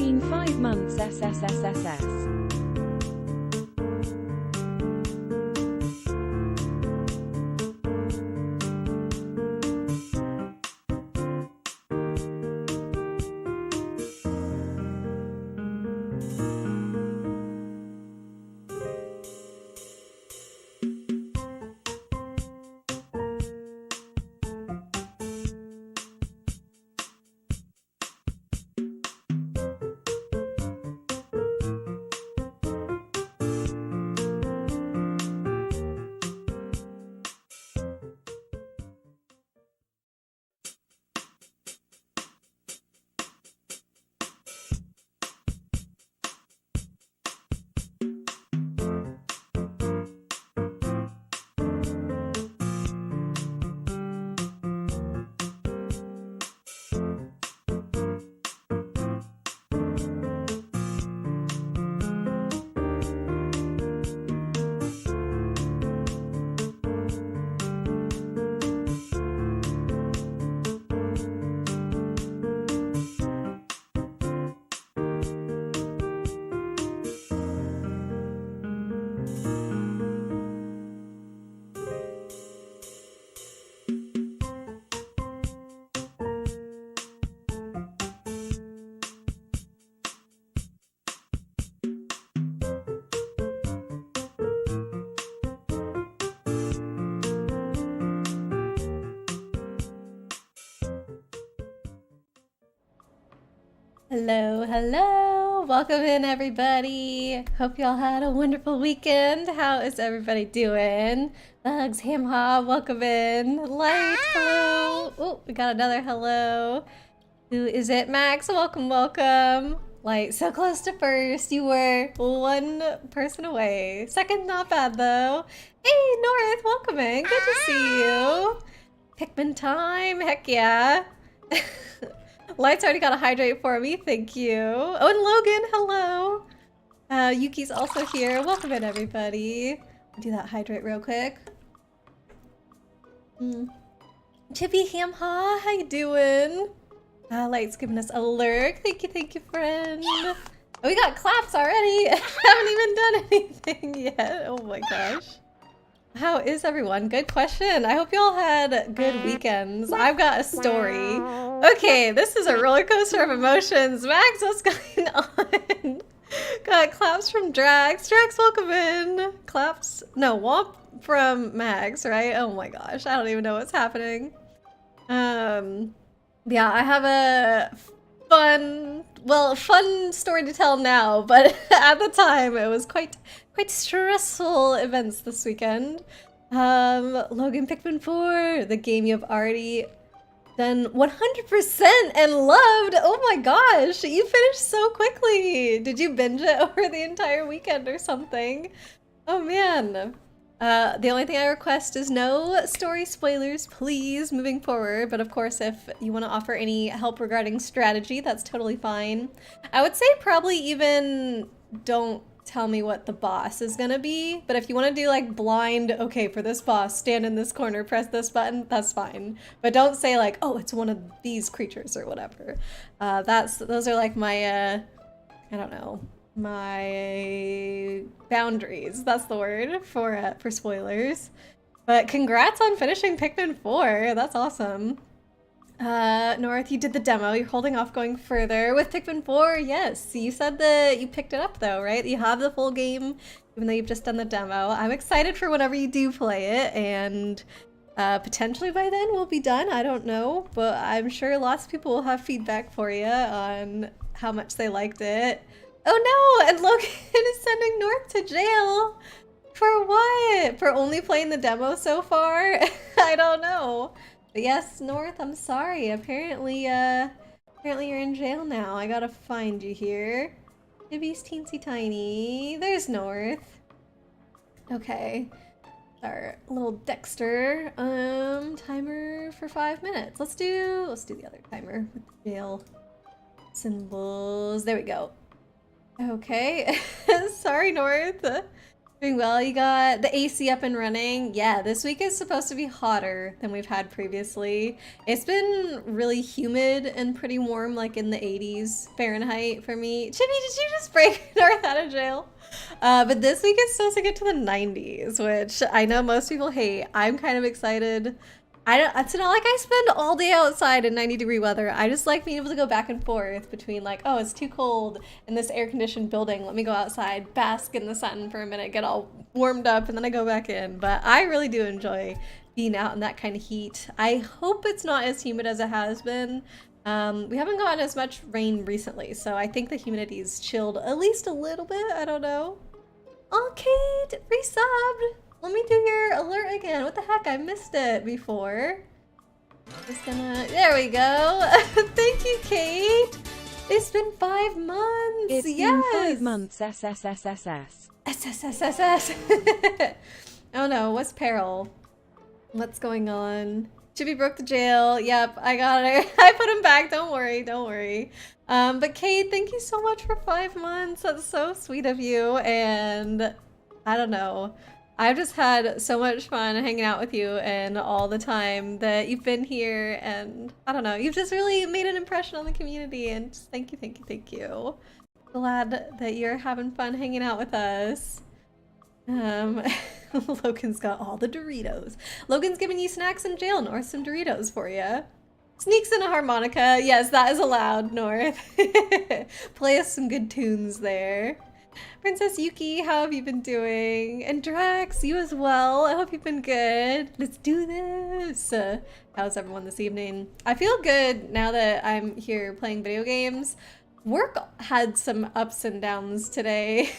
been 5 months SSSSS. Hello, hello! Welcome in, everybody! Hope y'all had a wonderful weekend. How is everybody doing? Bugs, Ham Hob, welcome in. Light, hello! Oh, we got another hello. Who is it? Max, welcome, welcome. Light, so close to first. You were one person away. Second, not bad though. Hey, North, welcome in. Good to see you. Pikmin time, heck yeah. Light's already got a hydrate for me, thank you. Oh, and Logan, hello. Yuki's also here. Welcome in, everybody. Do that hydrate real quick. Chippy Hamha, how you doing? Light's giving us a lurk. Thank you, friend. Oh, we got claps already. Haven't even done anything yet. Oh my gosh. How is everyone? Good question. I hope y'all had good weekends. I've got a story. Okay, this is a roller coaster of emotions. Max, what's going on? Got claps from Drax. Drax, welcome in. Claps. No, womp from Max, right? Oh my gosh, I don't even know what's happening. Yeah, I have a fun story to tell now, but at the time it was quite stressful events this weekend. Logan Pikmin4, the game you've already done 100% and loved. Oh my gosh, you finished so quickly. Did you binge it over the entire weekend or something? Oh man. The only thing I request is no story spoilers, please, moving forward. But of course, if you want to offer any help regarding strategy, that's totally fine. I would say probably even don't tell me what the boss is gonna be. But if you want to do like blind, okay, for this boss, stand in this corner, press this button, that's fine. But don't say like, oh, it's one of these creatures or whatever. Those are like my, I don't know, my boundaries, that's the word for spoilers. But congrats on finishing Pikmin4, that's awesome. North, you did the demo, you're holding off going further with Pikmin4. Yes, you said that you picked it up though, right? You have the full game even though you've just done the demo. I'm excited for whenever you do play it, and potentially by then we'll be done, I don't know, but I'm sure lots of people will have feedback for you on how much they liked it. Oh no, and Logan is sending North to jail. For what? For only playing the demo so far? I don't know. But yes, North, I'm sorry. Apparently you're in jail now. I gotta find you here. Gibby's teensy tiny. There's North. Okay. Our little Dexter. Timer for 5 minutes. Let's do the other timer with the jail symbols. There we go. Okay. Sorry, North. Doing well. You got the AC up and running. Yeah, this week is supposed to be hotter than we've had previously. It's been really humid and pretty warm, like in the 80s Fahrenheit for me. Chibi, did you just break North out of jail? But this week it's supposed to get to the 90s, which I know most people hate. I'm kind of excited. It's not like I spend all day outside in 90-degree weather. I just like being able to go back and forth between like, oh, it's too cold in this air-conditioned building. Let me go outside, bask in the sun for a minute, get all warmed up, and then I go back in. But I really do enjoy being out in that kind of heat. I hope it's not as humid as it has been. We haven't gotten as much rain recently, so I think the humidity's chilled at least a little bit. I don't know. Oh, Kate, resubbed. Let me do your alert again. What the heck? I missed it before. Just gonna... There we go. Thank you, Kate. It's been 5 months. It's been 5 months. SSSSS. SSSSS. Oh no, what's peril? What's going on? Chibi broke the jail. Yep, I got it. I put him back. Don't worry, don't worry. But Kate, thank you so much for 5 months. That's so sweet of you. And I don't know. I've just had so much fun hanging out with you and all the time that you've been here, and I don't know, you've just really made an impression on the community, and just thank you, thank you, thank you. Glad that you're having fun hanging out with us. Logan's got all the Doritos. Logan's giving you snacks in jail, North, some Doritos for you. Sneaks in a harmonica. Yes, that is allowed, North. Play us some good tunes there. Princess Yuki, how have you been doing? And Drax, you as well. I hope you've been good. Let's do this. How's everyone this evening? I feel good now that I'm here playing video games. Work had some ups and downs today.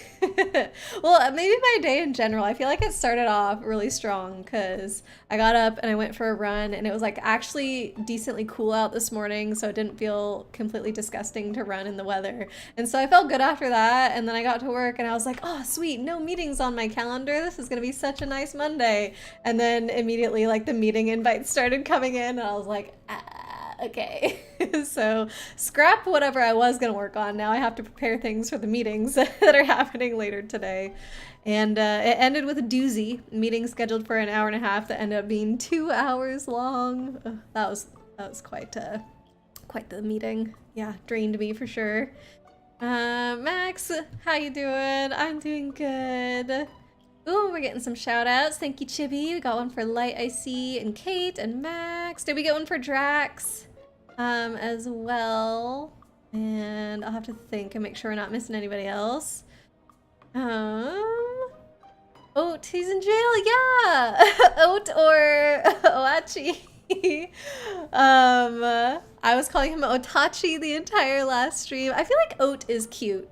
Well, maybe my day in general. I feel like it started off really strong because I got up and I went for a run, and it was like actually decently cool out this morning, so it didn't feel completely disgusting to run in the weather. And so I felt good after that, and then I got to work and I was like, oh sweet, no meetings on my calendar. This is gonna be such a nice Monday. And then immediately like the meeting invites started coming in, and I was like, okay. So scrap whatever I was gonna work on. Now I have to prepare things for the meetings that are happening later today. And it ended with a doozy. Meeting scheduled for an hour and a half that ended up being 2 hours long. That was quite the meeting. Yeah, drained me for sure. Max, how you doing? I'm doing good. Ooh, we're getting some shout outs. Thank you, Chibi. We got one for Light, Icy, and Kate, and Max. Did we get one for Drax? As well, and I'll have to think and make sure we're not missing anybody else. Oat, he's in jail, yeah. Oat or Oachi. I was calling him Otachi the entire last stream. I feel like Oat is cute.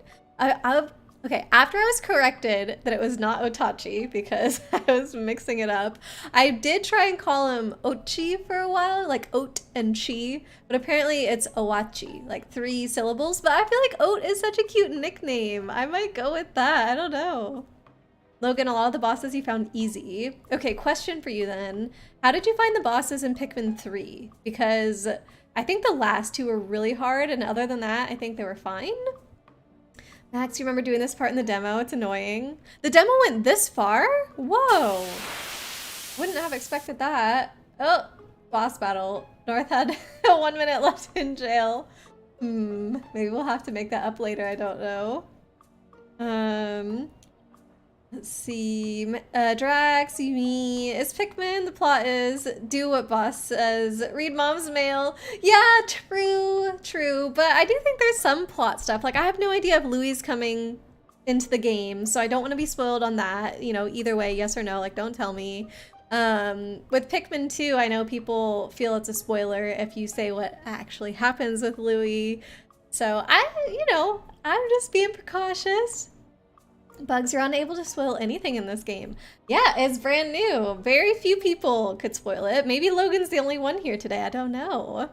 Okay, after I was corrected that it was not Otachi because I was mixing it up, I did try and call him Ochi for a while, like oat and chi, but apparently it's Owachi, like 3 syllables, but I feel like Oat is such a cute nickname. I might go with that, I don't know. Logan, a lot of the bosses you found easy. Okay, question for you then. How did you find the bosses in Pikmin 3? Because I think the last 2 were really hard, and other than that, I think they were fine. Max, you remember doing this part in the demo? It's annoying. The demo went this far? Whoa. Wouldn't have expected that. Oh, boss battle. North had 1 minute left in jail. Maybe we'll have to make that up later. I don't know. Let's see. Drax, me. It's Pikmin. The plot is do what boss says. Read mom's mail. Yeah, true. But I do think there's some plot stuff. Like, I have no idea if Louie's coming into the game, so I don't want to be spoiled on that. You know, either way, yes or no. Like, don't tell me. With Pikmin 2, I know people feel it's a spoiler if you say what actually happens with Louie. So I'm just being precautious. Bugs, you're unable to spoil anything in this game. Yeah, it's brand new. Very few people could spoil it. Maybe Logan's the only one here today. I don't know.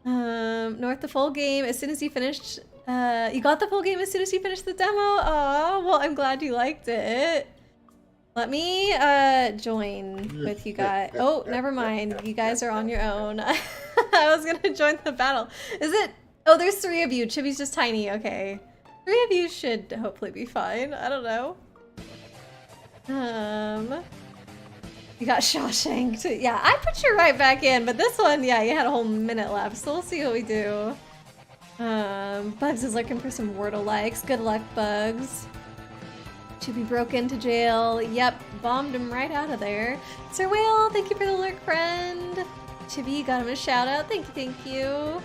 North, the full game as soon as you finished. You got the full game as soon as you finished the demo? Aw, well, I'm glad you liked it. Let me join with you guys. Oh, never mind. You guys are on your own. I was gonna join the battle. Is it? Oh, there's 3 of you. Chibi's just tiny. Okay. 3 of you should hopefully be fine. I don't know. You got Shawshanked. Yeah, I put you right back in, but this one, yeah, you had a whole minute left, so we'll see what we do. Bugs is looking for some Wordle likes. Good luck, Bugs. Chibi broke into jail. Yep, bombed him right out of there. Sir Whale, thank you for the lurk, friend. Chibi, got him a shout out. Thank you.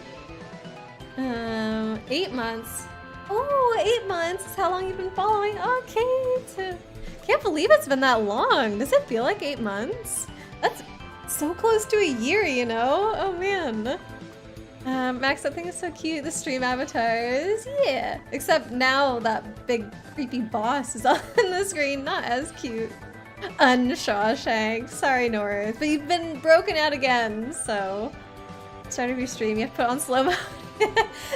8 months. Oh, 8 months is how long you've been following. Oh, Kate. Can't believe it's been that long. Does it feel like 8 months? That's so close to a year, you know? Oh, man. Max, that thing is so cute. The stream avatars. Yeah. Except now that big creepy boss is on the screen. Not as cute. Unshawshanked. Sorry, North. But you've been broken out again, so... Start of your stream, you have to put on slow-mo.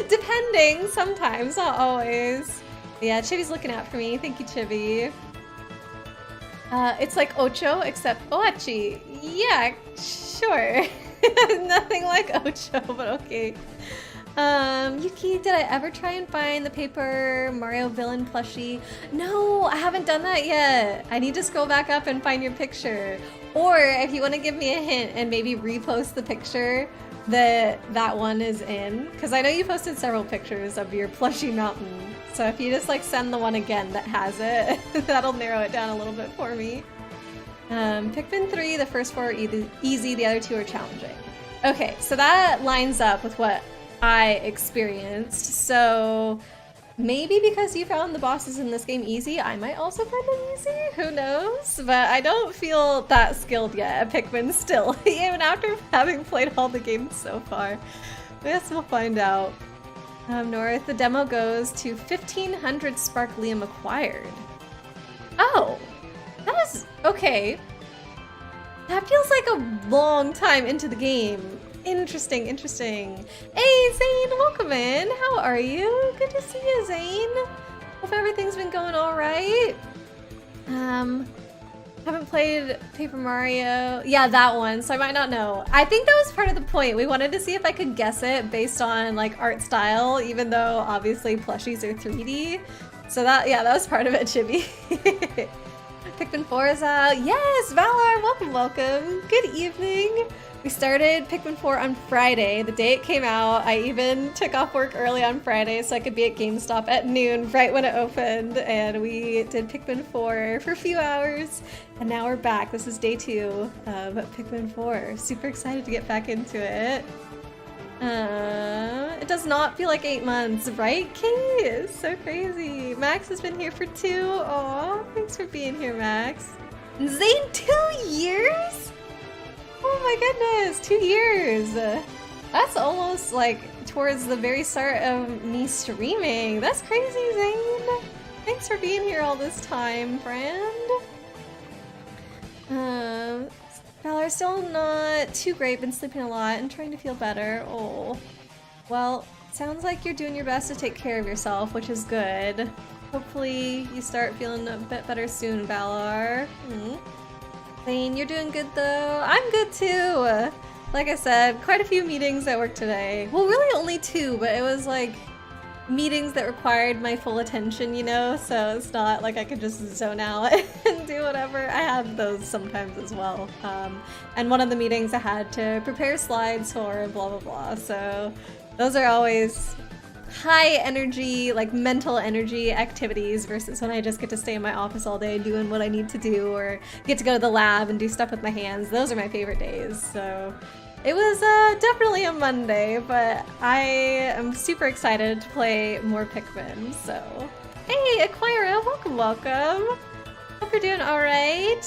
Depending. Sometimes. Not always. Yeah, Chibi's looking out for me. Thank you, Chibi. It's like Ocho, except Oachi. Yeah, sure. Nothing like Ocho, but okay. Yuki, did I ever try and find the Paper Mario villain plushie? No, I haven't done that yet. I need to scroll back up and find your picture. Or if you want to give me a hint and maybe repost the picture that one is in, because I know you posted several pictures of your plushie mountain. So if you just like send the one again that has it, that'll narrow it down a little bit for me. Pikmin 3, the first 4 are easy, the other 2 are challenging. Okay, so that lines up with what I experienced. So maybe because you found the bosses in this game easy, I might also find them easy? Who knows? But I don't feel that skilled yet at Pikmin still, even after having played all the games so far. I guess we'll find out. North, the demo goes to 1500 Sparklium acquired. Oh, that is okay. That feels like a long time into the game. Interesting. Hey, Zane, welcome in. How are you? Good to see you, Zane. Hope everything's been going all right. Haven't played Paper Mario. Yeah, that one, so I might not know. I think that was part of the point. We wanted to see if I could guess it based on like art style, even though obviously plushies are 3D. So that was part of it, Chibi. Pikmin 4 is out. Yes, Valar, welcome. Good evening. We started Pikmin 4 on Friday, the day it came out. I even took off work early on Friday so I could be at GameStop at noon, right when it opened, and we did Pikmin 4 for a few hours, and now we're back. This is day 2 of Pikmin 4. Super excited to get back into it. It does not feel like 8 months, right, Kate? It's so crazy. Max has been here for 2. Aw, thanks for being here, Max. Zane, 2 years? Oh my goodness, 2 years. That's almost like towards the very start of me streaming. That's crazy, Zane. Thanks for being here all this time, friend. Valor, still not too great, been sleeping a lot and trying to feel better. Oh, well, sounds like you're doing your best to take care of yourself, which is good. Hopefully you start feeling a bit better soon, Valar. Lane, you're doing good though. I'm good too. Like I said, quite a few meetings at work today. Well, really only 2, but it was like meetings that required my full attention, you know? So it's not like I could just zone out and do whatever. I have those sometimes as well. And one of the meetings I had to prepare slides for blah, blah, blah. So those are always high energy, like mental energy activities versus when I just get to stay in my office all day doing what I need to do or get to go to the lab and do stuff with my hands. Those are my favorite days. So it was definitely a Monday, but I am super excited to play more Pikmin. So hey, Aquira, welcome. Hope you're doing all right.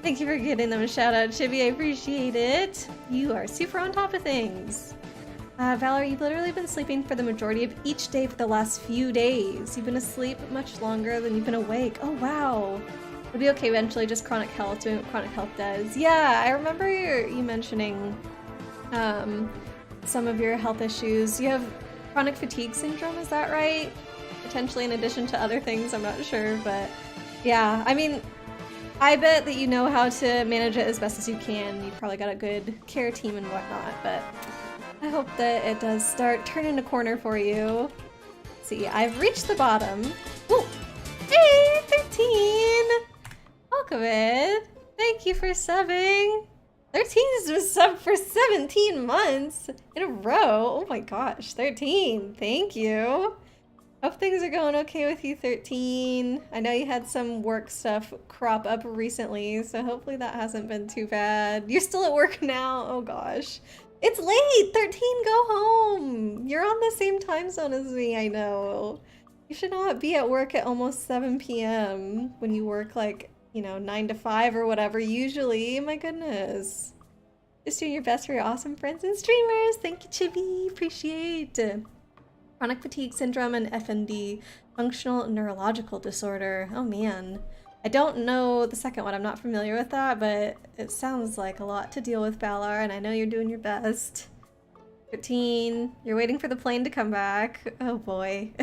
Thank you for getting them a shout out, Chibi. I appreciate it. You are super on top of things. Valerie, you've literally been sleeping for the majority of each day for the last few days. You've been asleep much longer than you've been awake. Oh, wow. It'll be okay eventually, just chronic health, doing what chronic health does. Yeah, I remember you mentioning some of your health issues. You have chronic fatigue syndrome, is that right? Potentially in addition to other things, I'm not sure, but yeah, I mean, I bet that you know how to manage it as best as you can. You've probably got a good care team and whatnot, but I hope that it does start turning a corner for you. Let's see, I've reached the bottom. Ooh. Hey, 13! Aquavid, thank you for subbing. 13 is a sub for 17 months in a row. Oh my gosh, 13. Thank you. Hope things are going okay with you, 13. I know you had some work stuff crop up recently, so hopefully that hasn't been too bad. You're still at work now? Oh gosh. It's late! 13, go home! You're on the same time zone as me, I know. You should not be at work at almost 7 p.m. when you work like, you know, 9 to 5 or whatever usually. My goodness. Just doing your best for your awesome friends and streamers. Thank you, Chibi. Appreciate it. Chronic fatigue syndrome and FND, functional neurological disorder. Oh man. I don't know the second one. I'm not familiar with that, but it sounds like a lot to deal with, Balar, and I know you're doing your best. 13. You're waiting for the plane to come back. Oh boy.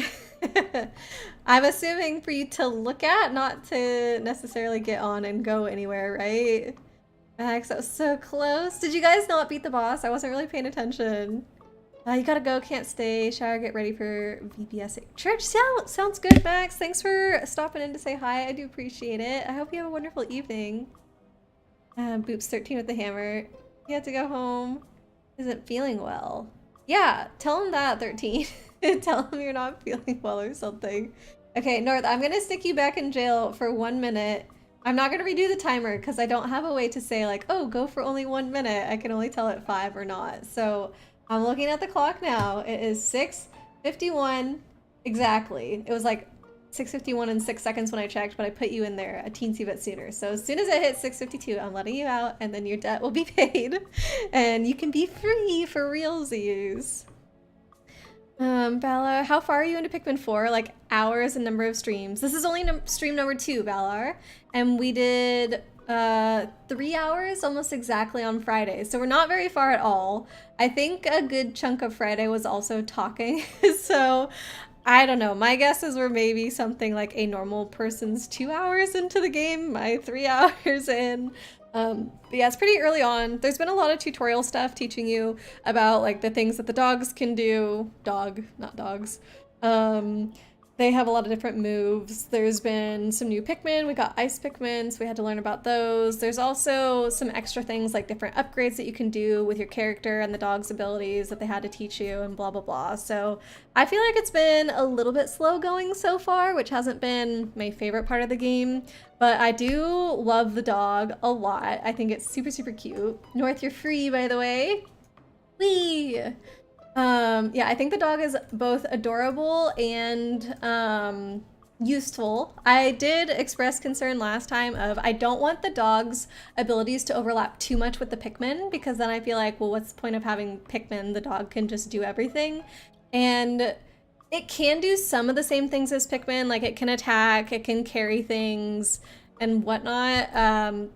I'm assuming for you to look at, not to necessarily get on and go anywhere, right? Max, that was so close. Did you guys not beat the boss? I wasn't really paying attention. You gotta go, can't stay. Shower, get ready for VBS. Church sounds good, Max. Thanks for stopping in to say hi. I do appreciate it. I hope you have a wonderful evening. Boops 13 with the hammer. He had to go home. Isn't feeling well. Yeah, tell him that, 13. Tell him you're not feeling well or something. Okay, North, I'm gonna stick you back in jail for 1 minute. I'm not gonna redo the timer because I don't have a way to say like, oh, go for only 1 minute. I can only tell it 5 or not. So I'm looking at the clock now. It is 6:51 exactly. It was like 6:51 and 6 seconds when I checked, but I put you in there a teensy bit sooner. So as soon as it hits 6:52, I'm letting you out, and then your debt will be paid, and you can be free for realsies. Balar, how far are you into Pikmin4? Like hours and number of streams. This is only stream number 2, Balar, and we did 3 hours almost exactly on Friday, so we're not very far at all. I think a good chunk of Friday was also talking, so I don't know. My guess is we're maybe something like a normal person's 2 hours into the game, my 3 hours in. But yeah, it's pretty early on. There's been a lot of tutorial stuff teaching you about like the things that the dogs can do. Dog, not dogs. They have a lot of different moves. There's been some new Pikmin. We got ice Pikmin, so we had to learn about those. There's also some extra things like different upgrades that you can do with your character and the dog's abilities that they had to teach you and blah, blah, blah. So I feel like it's been a little bit slow going so far, which hasn't been my favorite part of the game. But I do love the dog a lot. I think it's super, super cute. North, you're free, by the way. Whee! Yeah, I think the dog is both adorable and useful. I did express concern last time of I don't want the dog's abilities to overlap too much with the Pikmin, because then I feel like, well, what's the point of having Pikmin? The dog can just do everything. And it can do some of the same things as Pikmin, like it can attack, it can carry things and whatnot,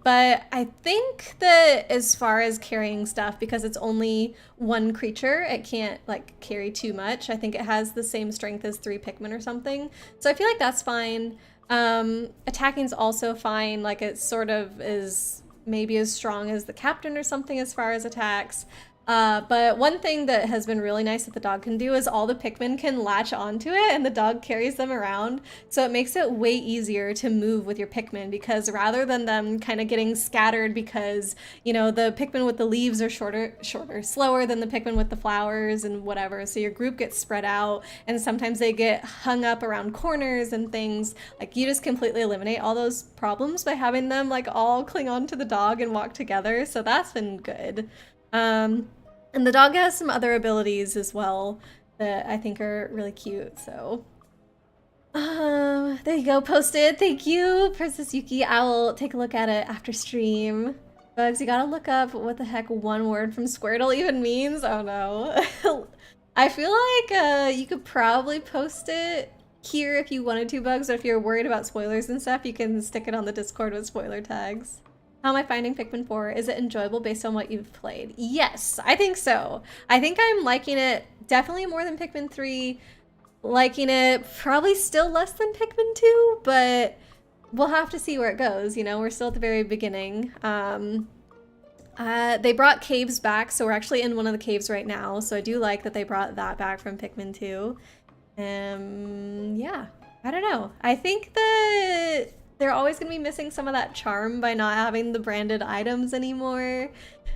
but I think that as far as carrying stuff, because it's only one creature, it can't like carry too much. I think it has the same strength as 3 Pikmin or something, so I feel like that's fine. Attacking's also fine, like it sort of is maybe as strong as the captain or something as far as attacks. But one thing that has been really nice that the dog can do is all the Pikmin can latch onto it and the dog carries them around. So it makes it way easier to move with your Pikmin, because rather than them kind of getting scattered because, you know, the Pikmin with the leaves are slower than the Pikmin with the flowers and whatever. So your group gets spread out and sometimes they get hung up around corners and things. Like you just completely eliminate all those problems by having them like all cling on to the dog and walk together. So that's been good. And the dog has some other abilities as well that I think are really cute, so. There you go, posted. Thank you, Princess Yuki. I will take a look at it after stream. Bugs, you gotta look up what the heck one word from Squirtle even means. Oh no. I feel like you could probably post it here if you wanted to, Bugs, or if you're worried about spoilers and stuff, you can stick it on the Discord with spoiler tags. How am I finding Pikmin4? Is it enjoyable based on what you've played? Yes, I think so. I think I'm liking it definitely more than Pikmin3. Liking it probably still less than Pikmin2, but we'll have to see where it goes. You know, we're still at the very beginning. They brought caves back, so we're actually in one of the caves right now. So I do like that they brought that back from Pikmin2. Yeah, I don't know. I think that they're always gonna be missing some of that charm by not having the branded items anymore.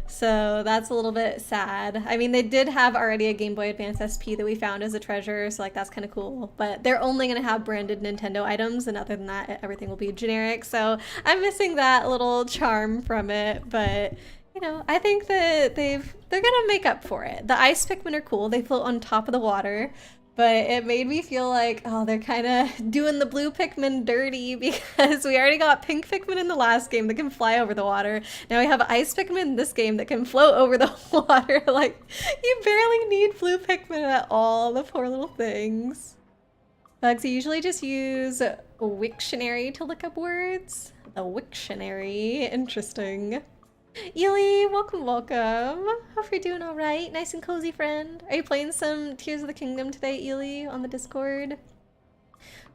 So that's a little bit sad. I mean, they did have already a Game Boy Advance SP that we found as a treasure, so like that's kind of cool. But they're only gonna have branded Nintendo items, and other than that, everything will be generic. So I'm missing that little charm from it, but you know, I think that they're gonna make up for it. The ice Pikmin are cool. They float on top of the water. But it made me feel like, oh, they're kind of doing the blue Pikmin dirty because we already got pink Pikmin in the last game that can fly over the water. Now we have ice Pikmin in this game that can float over the water. Like, you barely need blue Pikmin at all, the poor little things. Bugs, I usually just use Wiktionary to look up words. The Wiktionary, interesting. Ely, welcome, welcome. Hope you're doing all right. Nice and cozy, friend. Are you playing some Tears of the Kingdom today, Ely, on the Discord?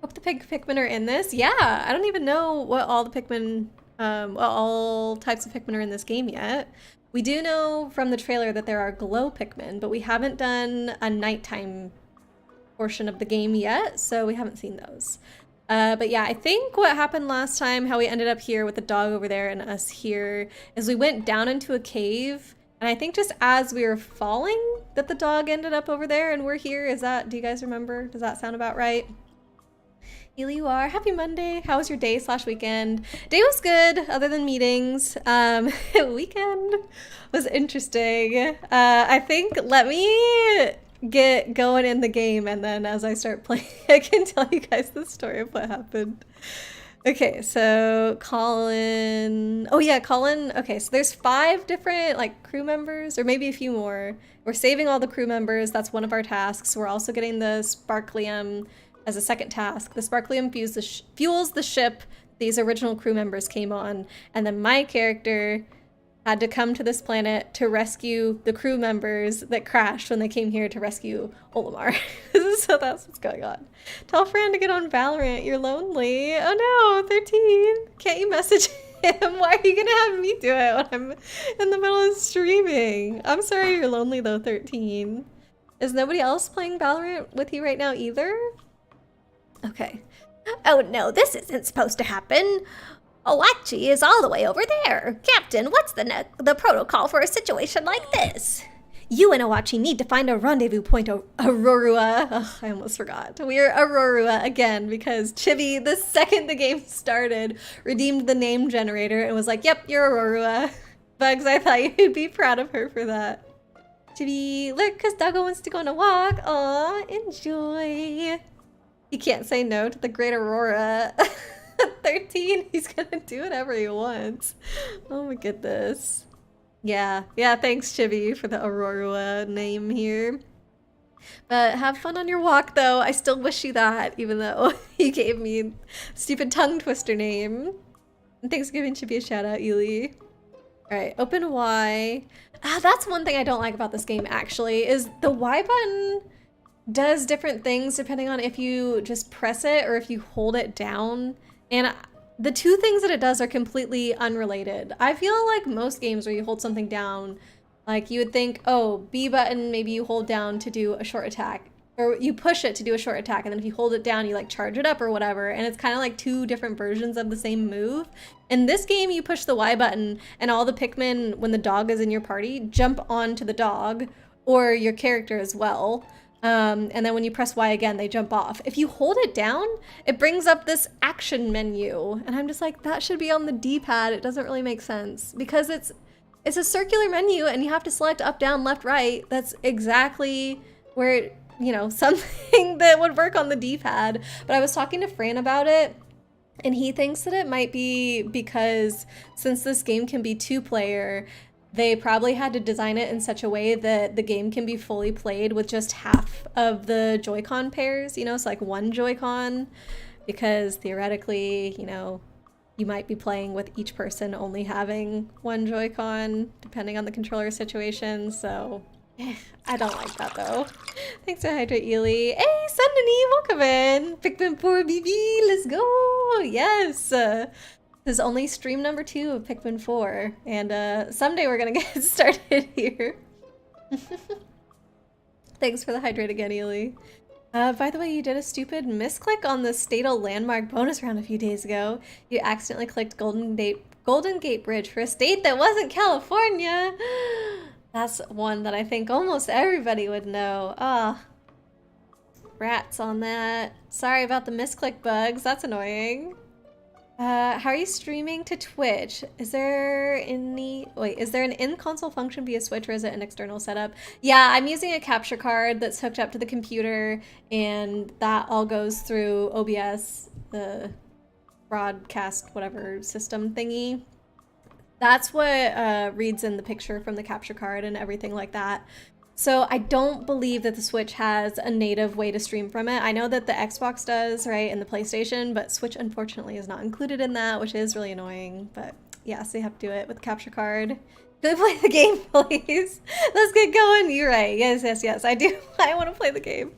Hope the pink Pikmin are in this. Yeah, I don't even know what all the Pikmin, what all types of Pikmin are in this game yet. We do know from the trailer that there are glow Pikmin, but we haven't done a nighttime portion of the game yet, so we haven't seen those. But yeah, I think what happened last time, how we ended up here with the dog over there and us here, is we went down into a cave, and I think just as we were falling that the dog ended up over there and we're here. Is that, do you guys remember? Does that sound about right? Ely, you are. Happy Monday. How was your day / weekend? Day was good, other than meetings. Weekend was interesting. I think, let me get going in the game, and then as I start playing I can tell you guys the story of what happened. Okay, so Colin, oh yeah, Colin, okay, so there's 5 different like crew members, or maybe a few more. We're saving all the crew members, that's one of our tasks. We're also getting the Sparklium as a second task. The Sparklium fuels the ship these original crew members came on, and then my character had to come to this planet to rescue the crew members that crashed when they came here to rescue Olimar. So that's what's going on. Tell Fran to get on Valorant. You're lonely. Oh no, 13. Can't you message him? Why are you gonna have me do it when I'm in the middle of streaming? I'm sorry you're lonely though, 13. Is nobody else playing Valorant with you right now either? Okay. Oh no, this isn't supposed to happen. Owachi is all the way over there. Captain, what's the protocol for a situation like this? You and Owachi need to find a rendezvous point, Aurora. Ugh, I almost forgot. We're Aurora again because Chibi, the second the game started, redeemed the name generator and was like, yep, you're Aurora. Bugs, I thought you'd be proud of her for that. Chibi, look, because Doggo wants to go on a walk. Aw, enjoy. You can't say no to the great Aurora. 13, he's gonna do whatever he wants. Oh my goodness. Yeah, thanks Chibi for the Aurora name here. But have fun on your walk though. I still wish you that, even though you gave me a stupid tongue twister name. And thanks for giving Chibi a shout out, Ely. Alright, open Y. That's one thing I don't like about this game actually, is the Y button does different things depending on if you just press it or if you hold it down. And the two things that it does are completely unrelated. I feel like most games where you hold something down, like you would think, oh, B button, maybe you hold down to do a short attack, or you push it to do a short attack, and then if you hold it down, you like charge it up or whatever, and it's kind of like 2 different versions of the same move. In this game, you push the Y button, and all the Pikmin, when the dog is in your party, jump onto the dog, or your character as well. And then when you press Y again, they jump off. If you hold it down, it brings up this action menu. And I'm just like, that should be on the D-pad. It doesn't really make sense because it's a circular menu and you have to select up, down, left, right. That's exactly where, you know, something that would work on the D-pad. But I was talking to Fran about it, and he thinks that it might be because since this game can be 2-player, they probably had to design it in such a way that the game can be fully played with just half of the Joy-Con pairs, you know, it's like 1 Joy-Con, because theoretically, you know, you might be playing with each person only having 1 Joy-Con, depending on the controller situation, so I don't like that though. Thanks to Hydrate Ely. Hey, Sundany, welcome in! Pikmin4 BB, let's go! Yes! This is only stream number 2 of Pikmin4, and someday we're gonna get started here. Thanks for the hydrate again, Ely. By the way, you did a stupid misclick on the Statal Landmark bonus round a few days ago. You accidentally clicked Golden Gate Bridge for a state that wasn't California. That's one that I think almost everybody would know. Ah, rats on that. Sorry about the misclick bugs. That's annoying. How are you streaming to Twitch? Is there an in-console function via Switch, or is it an external setup? Yeah, I'm using a capture card that's hooked up to the computer, and that all goes through OBS, the broadcast whatever system thingy. That's what reads in the picture from the capture card and everything like that. So I don't believe that the Switch has a native way to stream from it. I know that the Xbox does, right, and the PlayStation, but Switch unfortunately is not included in that, which is really annoying. But yeah, so you have to do it with the capture card. Can we play the game, please? Let's get going. You're right. Yes, I do. I want to play the game.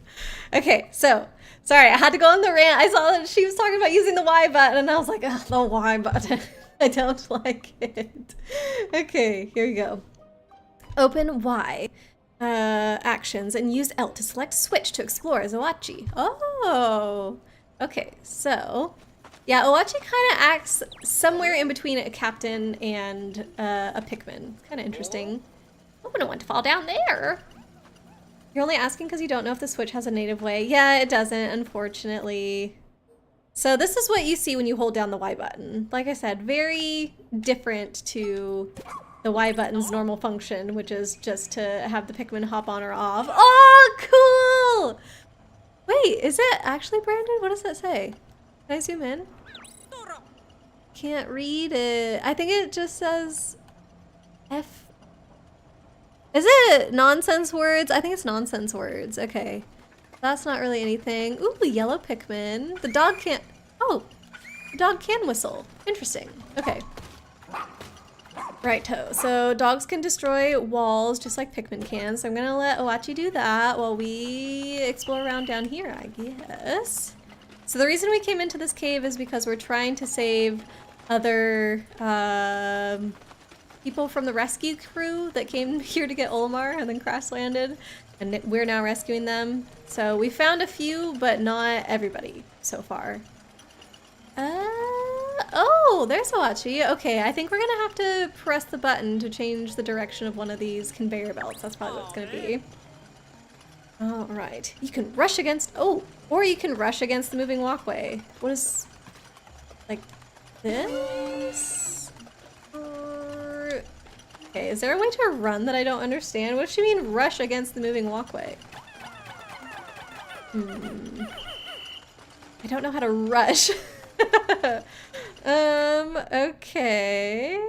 Okay, so, sorry, I had to go on the rant. I saw that she was talking about using the Y button, and I was like, oh, the Y button. I don't like it. Okay, here we go. Open Y. Actions and use L to select Switch to explore as Owachi. Oh, okay, so yeah, Owachi kind of acts somewhere in between a captain and a Pikmin. Kind of interesting. I wouldn't want to fall down there. You're only asking because you don't know if the Switch has a native way. Yeah, it doesn't, unfortunately. So this is what you see when you hold down the Y button. Like I said, very different to the Y button's normal function, which is just to have the Pikmin hop on or off. Oh, cool! Wait, is it actually branded? What does that say? Can I zoom in? Can't read it. I think it just says F. Is it nonsense words? I think it's nonsense words. Okay. That's not really anything. Ooh, yellow Pikmin. The dog can't... Oh, the dog can whistle. Interesting. Okay. Righto, so dogs can destroy walls just like Pikmin can, so I'm gonna let Owachi do that while we explore around down here, I guess. So the reason we came into this cave is because we're trying to save other people from the rescue crew that came here to get Olimar and then crash landed, and we're now rescuing them. So we found a few, but not everybody so far. Oh, there's Owachi. Okay, I think we're gonna have to press the button to change the direction of one of these conveyor belts. That's probably what it's gonna be. All right, you can rush against, or you can rush against the moving walkway. What is, like this? Or, okay, is there a way to run that I don't understand? What does she mean rush against the moving walkway? I don't know how to rush. Okay.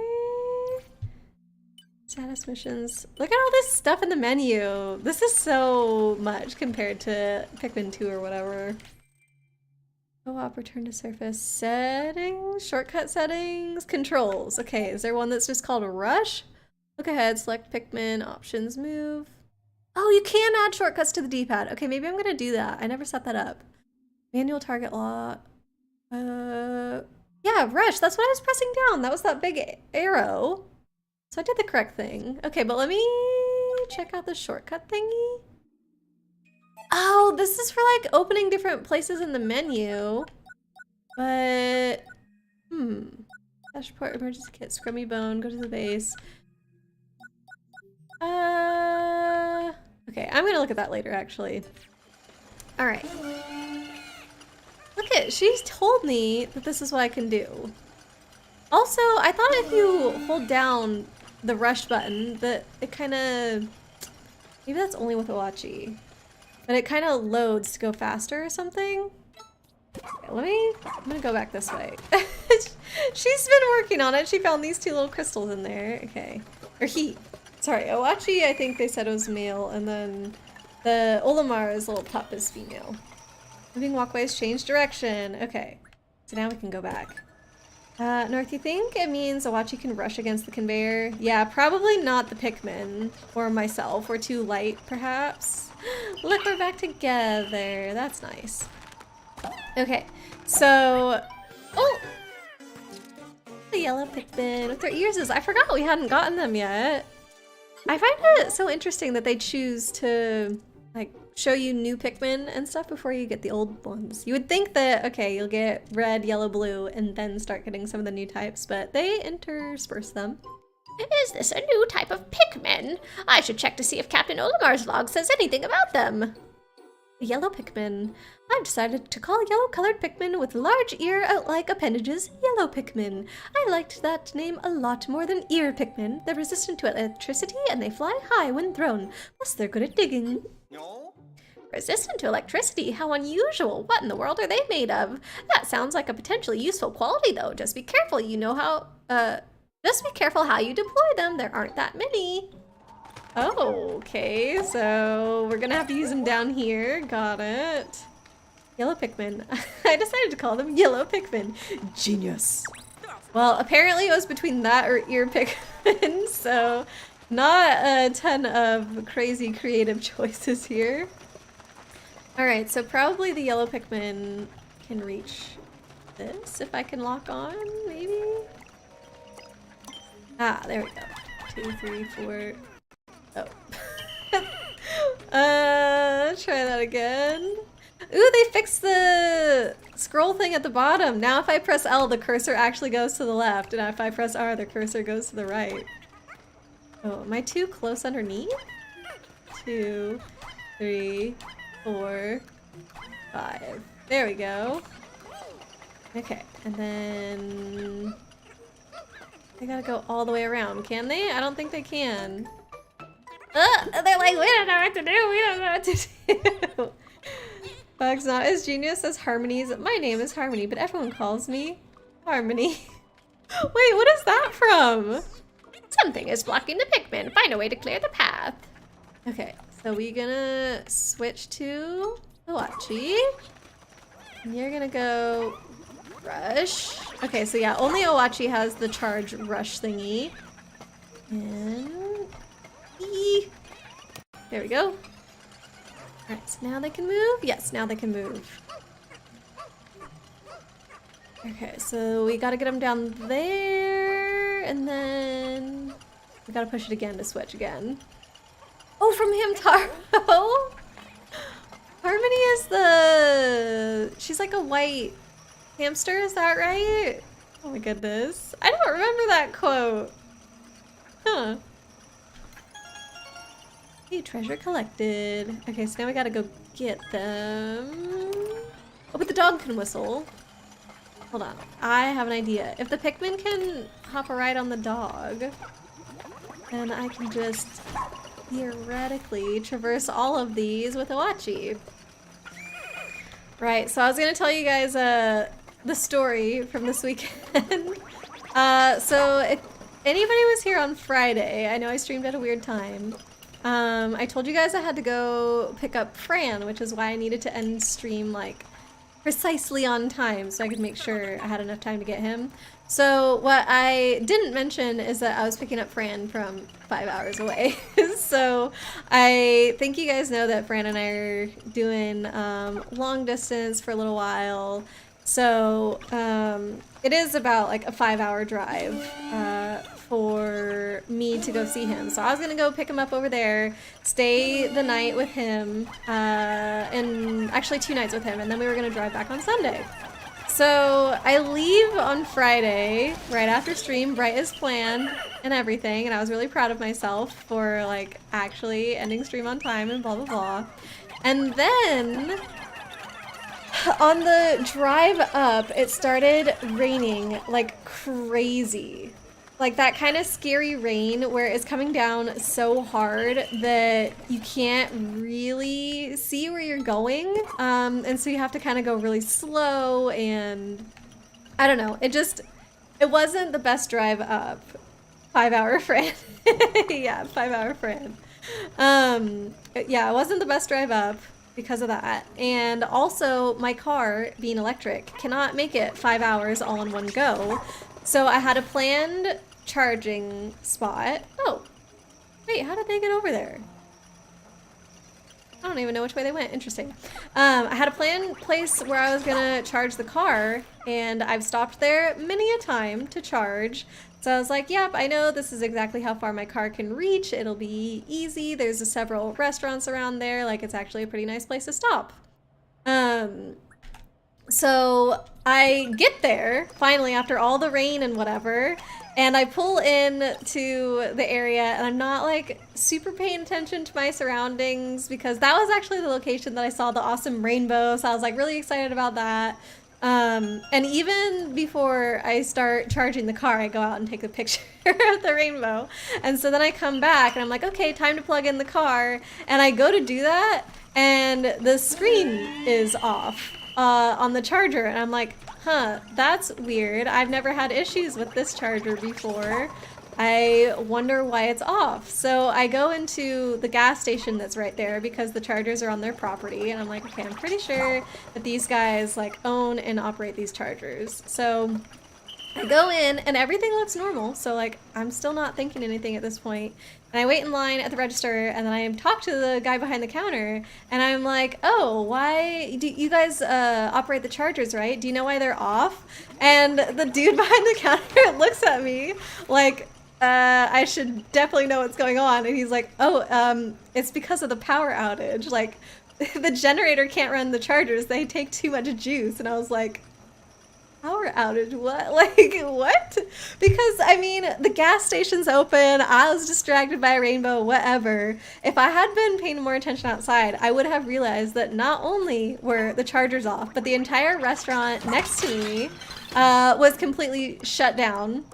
Status missions. Look at all this stuff in the menu. This is so much compared to Pikmin 2 or whatever. Co-op, return to surface, settings, shortcut settings, controls. Okay, is there one that's just called a rush? Look ahead, select Pikmin, options, move. Oh, you can add shortcuts to the D-pad. Okay, maybe I'm gonna do that. I never set that up. Manual target lock. Yeah, rush. That's what I was pressing down. That was that big arrow. So I did the correct thing. Okay, but let me check out the shortcut thingy. Oh, this is for like opening different places in the menu. But, Dash report, emergency kit, scrummy bone, go to the base. Okay, I'm gonna look at that later actually. All right. Look at, she's told me that this is what I can do. Also, I thought if you hold down the rush button that it kind of, maybe that's only with Owachi, but it kind of loads to go faster or something. Okay, I'm gonna go back this way. She's been working on it. She found these two little crystals in there. Okay, or he. Sorry, Owachi, I think they said it was male, and then the Olimar's little pup is female. Moving walkways change direction. Okay, so now we can go back. North, you think it means Owachi can rush against the conveyor? Yeah, probably not the Pikmin or myself. We're too light, perhaps. Look, we're back together. That's nice. Okay, so... Oh! The yellow Pikmin with their ears is... I forgot we hadn't gotten them yet. I find it so interesting that they choose to like show you new Pikmin and stuff before you get the old ones. You would think that, okay, you'll get red, yellow, blue, and then start getting some of the new types, but they intersperse them. Is this a new type of Pikmin? I should check to see if Captain Olimar's log says anything about them. The yellow Pikmin. I've decided to call yellow-colored Pikmin with large ear-like appendages yellow Pikmin. I liked that name a lot more than ear Pikmin. They're resistant to electricity and they fly high when thrown. Plus, they're good at digging. Resistant to electricity? How unusual. What in the world are they made of? That sounds like a potentially useful quality, though. Just be careful. Just be careful how you deploy them. There aren't that many. Oh, okay, so we're gonna have to use them down here. Got it. Yellow Pikmin. I decided to call them yellow Pikmin. Genius. Well, apparently it was between that or ear Pikmin, so not a ton of crazy creative choices here. Alright, so probably the yellow Pikmin can reach this if I can lock on, maybe? Ah, there we go. 2, 3, 4. Oh. Try that again. Ooh, they fixed the scroll thing at the bottom. Now if I press L, the cursor actually goes to the left, and if I press R, the cursor goes to the right. Oh, am I too close underneath? 2, 3, 4, 5. There we go. Okay, and then they gotta go all the way around, can they? I don't think they can. They're like, we don't know what to do. We don't know what to do. Bug's not as genius as Harmony's. My name is Harmony, but everyone calls me Harmony. Wait, what is that from? Something is blocking the Pikmin. Find a way to clear the path. Okay, so we're gonna switch to Owachi. And you're gonna go Rush. Okay, so yeah, only Owachi has the charge rush thingy. And there we go. Alright, so now they can move? Yes, now they can move. Okay, so we gotta get them down there, and then we gotta push it again to switch again. Oh, from Hamtaro! Harmony is she's like a white hamster, is that right? Oh my goodness. I don't remember that quote. Huh. Hey, treasure collected. Okay, so now we gotta go get them. Oh, but the dog can whistle. Hold on, I have an idea. If the Pikmin can hop a ride on the dog, then I can just theoretically traverse all of these with Owachi. Right, so I was gonna tell you guys the story from this weekend. So if anybody was here on Friday, I know I streamed at a weird time. I told you guys I had to go pick up Fran, which is why I needed to end stream like precisely on time so I could make sure I had enough time to get him. So what I didn't mention is that I was picking up Fran from 5 hours away. So I think you guys know that Fran and I are doing long distance for a little while. So it is about like a 5-hour drive for me to go see him. So I was gonna go pick him up over there, stay the night with him, and actually 2 nights with him, and then we were gonna drive back on Sunday. So I leave on Friday, right after stream, bright as planned and everything, and I was really proud of myself for like actually ending stream on time and blah blah blah. And then on the drive up, it started raining like crazy. Like that kind of scary rain where it's coming down so hard that you can't really see where you're going. And so you have to kind of go really slow, and I don't know. It wasn't the best drive up. 5-hour Fran. Yeah, 5-hour Fran. Yeah, it wasn't the best drive up because of that. And also my car, being electric, cannot make it 5 hours all in one go. So I had a planned charging spot. Oh, wait, how did they get over there? I don't even know which way they went. Interesting. I had a planned place where I was gonna charge the car, and I've stopped there many a time to charge. So I was like, yep, I know this is exactly how far my car can reach. It'll be easy. There's several restaurants around there. Like, it's actually a pretty nice place to stop. So I get there finally after all the rain and whatever, and I pull in to the area, and I'm not like super paying attention to my surroundings because that was actually the location that I saw the awesome rainbow. So I was like really excited about that. And even before I start charging the car, I go out and take a picture of the rainbow. And so then I come back and I'm like, okay, time to plug in the car. And I go to do that, and the screen is off on the charger. And I'm like, huh, that's weird. I've never had issues with this charger before. I wonder why it's off. So I go into the gas station that's right there because the chargers are on their property, and I'm like, okay, I'm pretty sure that these guys like own and operate these chargers. So I go in and everything looks normal. So like, I'm still not thinking anything at this point. And I wait in line at the register, and then I talk to the guy behind the counter, and I'm like, oh, why do you guys operate the chargers, right? Do you know why they're off? And the dude behind the counter looks at me like, I should definitely know what's going on. And he's like, oh, it's because of the power outage. Like, the generator can't run the chargers. They take too much juice. And I was like, power outage? What? Like, what? Because, I mean, the gas station's open. I was distracted by a rainbow, whatever. If I had been paying more attention outside, I would have realized that not only were the chargers off, but the entire restaurant next to me was completely shut down.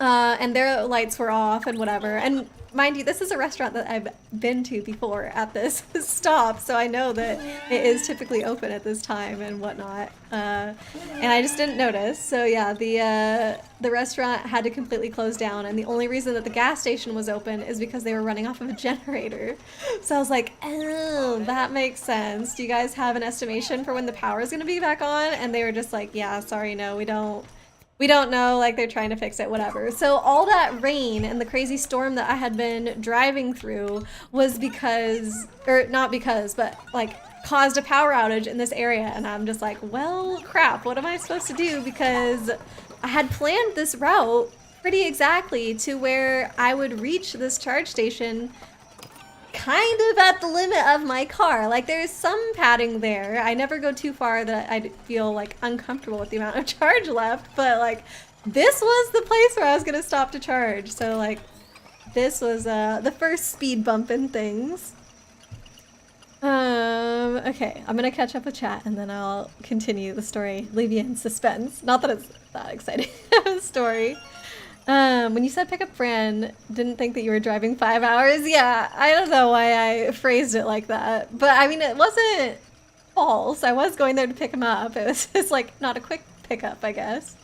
And their lights were off and whatever. And mind you, this is a restaurant that I've been to before at this stop, so I know that it is typically open at this time and whatnot. And I just didn't notice. So yeah, the restaurant had to completely close down, and the only reason that the gas station was open is because they were running off of a generator. So I was like, oh, that makes sense. Do you guys have an estimation for when the power is going to be back on? And they were just like, yeah, sorry, no, we don't know, like they're trying to fix it, whatever. So all that rain and the crazy storm that I had been driving through was because, or not because, but like caused a power outage in this area. And I'm just like, well, crap, what am I supposed to do? Because I had planned this route pretty exactly to where I would reach this charge station kind of at the limit of my car. Like, there's some padding there. I never go too far that I feel like uncomfortable with the amount of charge left, but like this was the place where I was gonna stop to charge. So like this was the first speed bump in things. Okay, I'm gonna catch up with chat and then I'll continue the story, leave you in suspense. Not that it's that exciting of a story. When you said pick up Fran, didn't think that you were driving 5 hours. Yeah, I don't know why I phrased it like that. But I mean, it wasn't false. I was going there to pick him up. It was just like not a quick pickup, I guess.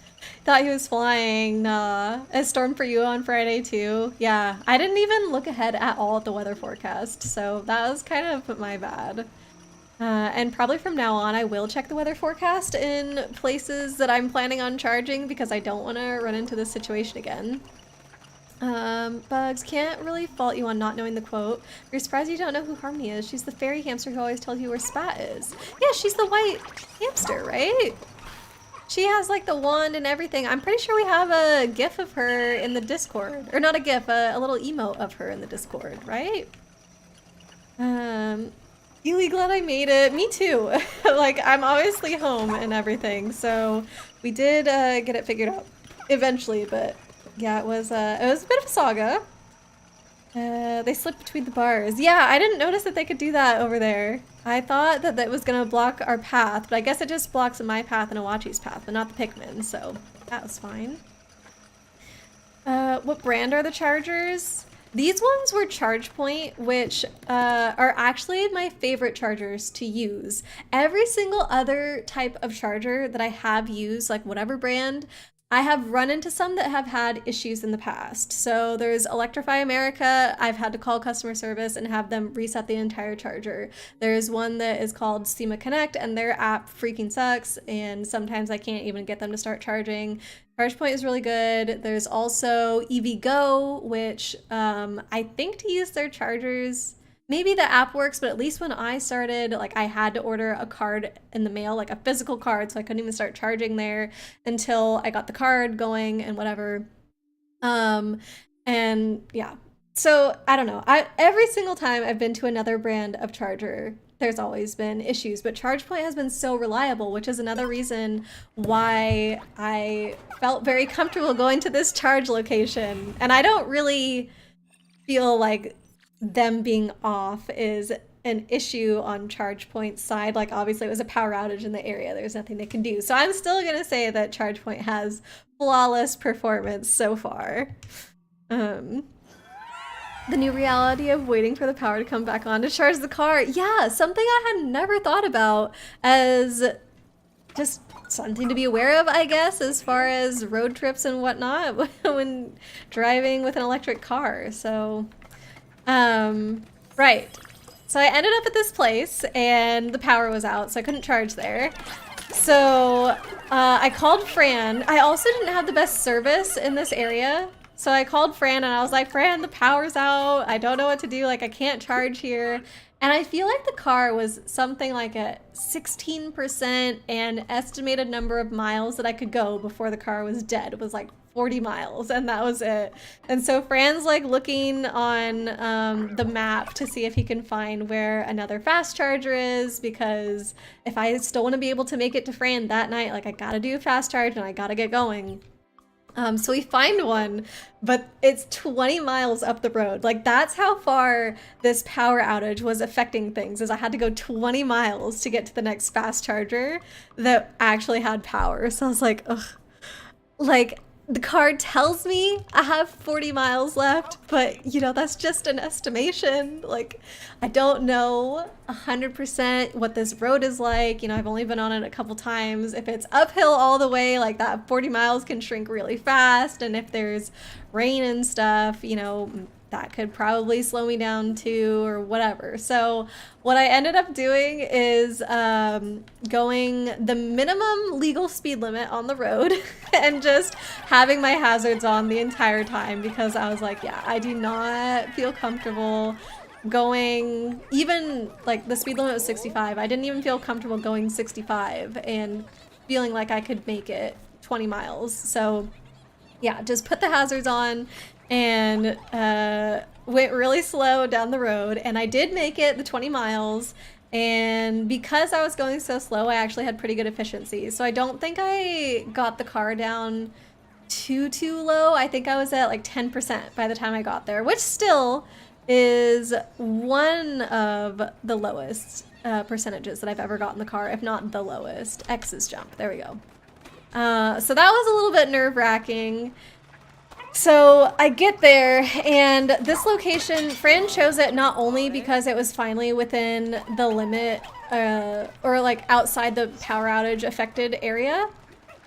Thought he was flying. Nah. A storm for you on Friday too. Yeah, I didn't even look ahead at all at the weather forecast. So that was kind of my bad. And probably from now on, I will check the weather forecast in places that I'm planning on charging because I don't want to run into this situation again. Bugs, can't really fault you on not knowing the quote. You're surprised you don't know who Harmony is. She's the fairy hamster who always tells you where Spat is. Yeah, she's the white hamster, right? She has like the wand and everything. I'm pretty sure we have a gif of her in the Discord. Or not a gif, a little emote of her in the Discord, right? Really glad I made it. Me too. Like, I'm obviously home and everything, so we did get it figured out eventually, but yeah, it was a bit of a saga. They slipped between the bars. Yeah, I didn't notice that they could do that over there. I thought that that was gonna block our path, but I guess it just blocks my path and Awachi's path, but not the Pikmin, so that was fine. What brand are the chargers? These ones were ChargePoint, which are actually my favorite chargers to use. Every single other type of charger that I have used, like whatever brand, I have run into some that have had issues in the past. So there's Electrify America. I've had to call customer service and have them reset the entire charger. There's one that is called SEMA Connect, and their app freaking sucks, and sometimes I can't even get them to start charging. ChargePoint is really good. There's also EVgo, which I think to use their chargers, maybe the app works, but at least when I started, like I had to order a card in the mail, like a physical card, so I couldn't even start charging there until I got the card going and whatever. And yeah, so I don't know. Every single time I've been to another brand of charger, there's always been issues, but ChargePoint has been so reliable, which is another reason why I felt very comfortable going to this charge location. And I don't really feel like them being off is an issue on ChargePoint's side. Like, obviously it was a power outage in the area. There's nothing they can do. So I'm still gonna say that ChargePoint has flawless performance so far. The new reality of waiting for the power to come back on to charge the car. Yeah, something I had never thought about as just something to be aware of, I guess, as far as road trips and whatnot when driving with an electric car. So, right. So I ended up at this place and the power was out, so I couldn't charge there. So I called Fran. I also didn't have the best service in this area. So I called Fran and I was like, Fran, the power's out. I don't know what to do. Like, I can't charge here. And I feel like the car was something like at 16% and estimated number of miles that I could go before the car was dead. It was like 40 miles and that was it. And so Fran's like looking on the map to see if he can find where another fast charger is, because if I still want to be able to make it to Fran that night, like I gotta do a fast charge and I gotta get going. So we find one, but it's 20 miles up the road. Like, that's how far this power outage was affecting things, is I had to go 20 miles to get to the next fast charger that actually had power. So I was like, ugh. Like, the card tells me I have 40 miles left, but you know, that's just an estimation. Like, I don't know 100% what this road is like. You know, I've only been on it a couple times. If it's uphill all the way, like that 40 miles can shrink really fast. And if there's rain and stuff, you know, that could probably slow me down too, or whatever. So what I ended up doing is going the minimum legal speed limit on the road and just having my hazards on the entire time, because I was like, yeah, I do not feel comfortable going, even like the speed limit was 65. I didn't even feel comfortable going 65 and feeling like I could make it 20 miles. So yeah, just put the hazards on and went really slow down the road, and I did make it the 20 miles. And because I was going so slow, I actually had pretty good efficiency. So I don't think I got the car down too low. I think I was at like 10% by the time I got there, which still is one of the lowest percentages that I've ever gotten the car, if not the lowest. X's jump, there we go. So that was a little bit nerve-wracking. So I get there, and this location, Fran chose it not only because it was finally within the limit, or like outside the power outage affected area,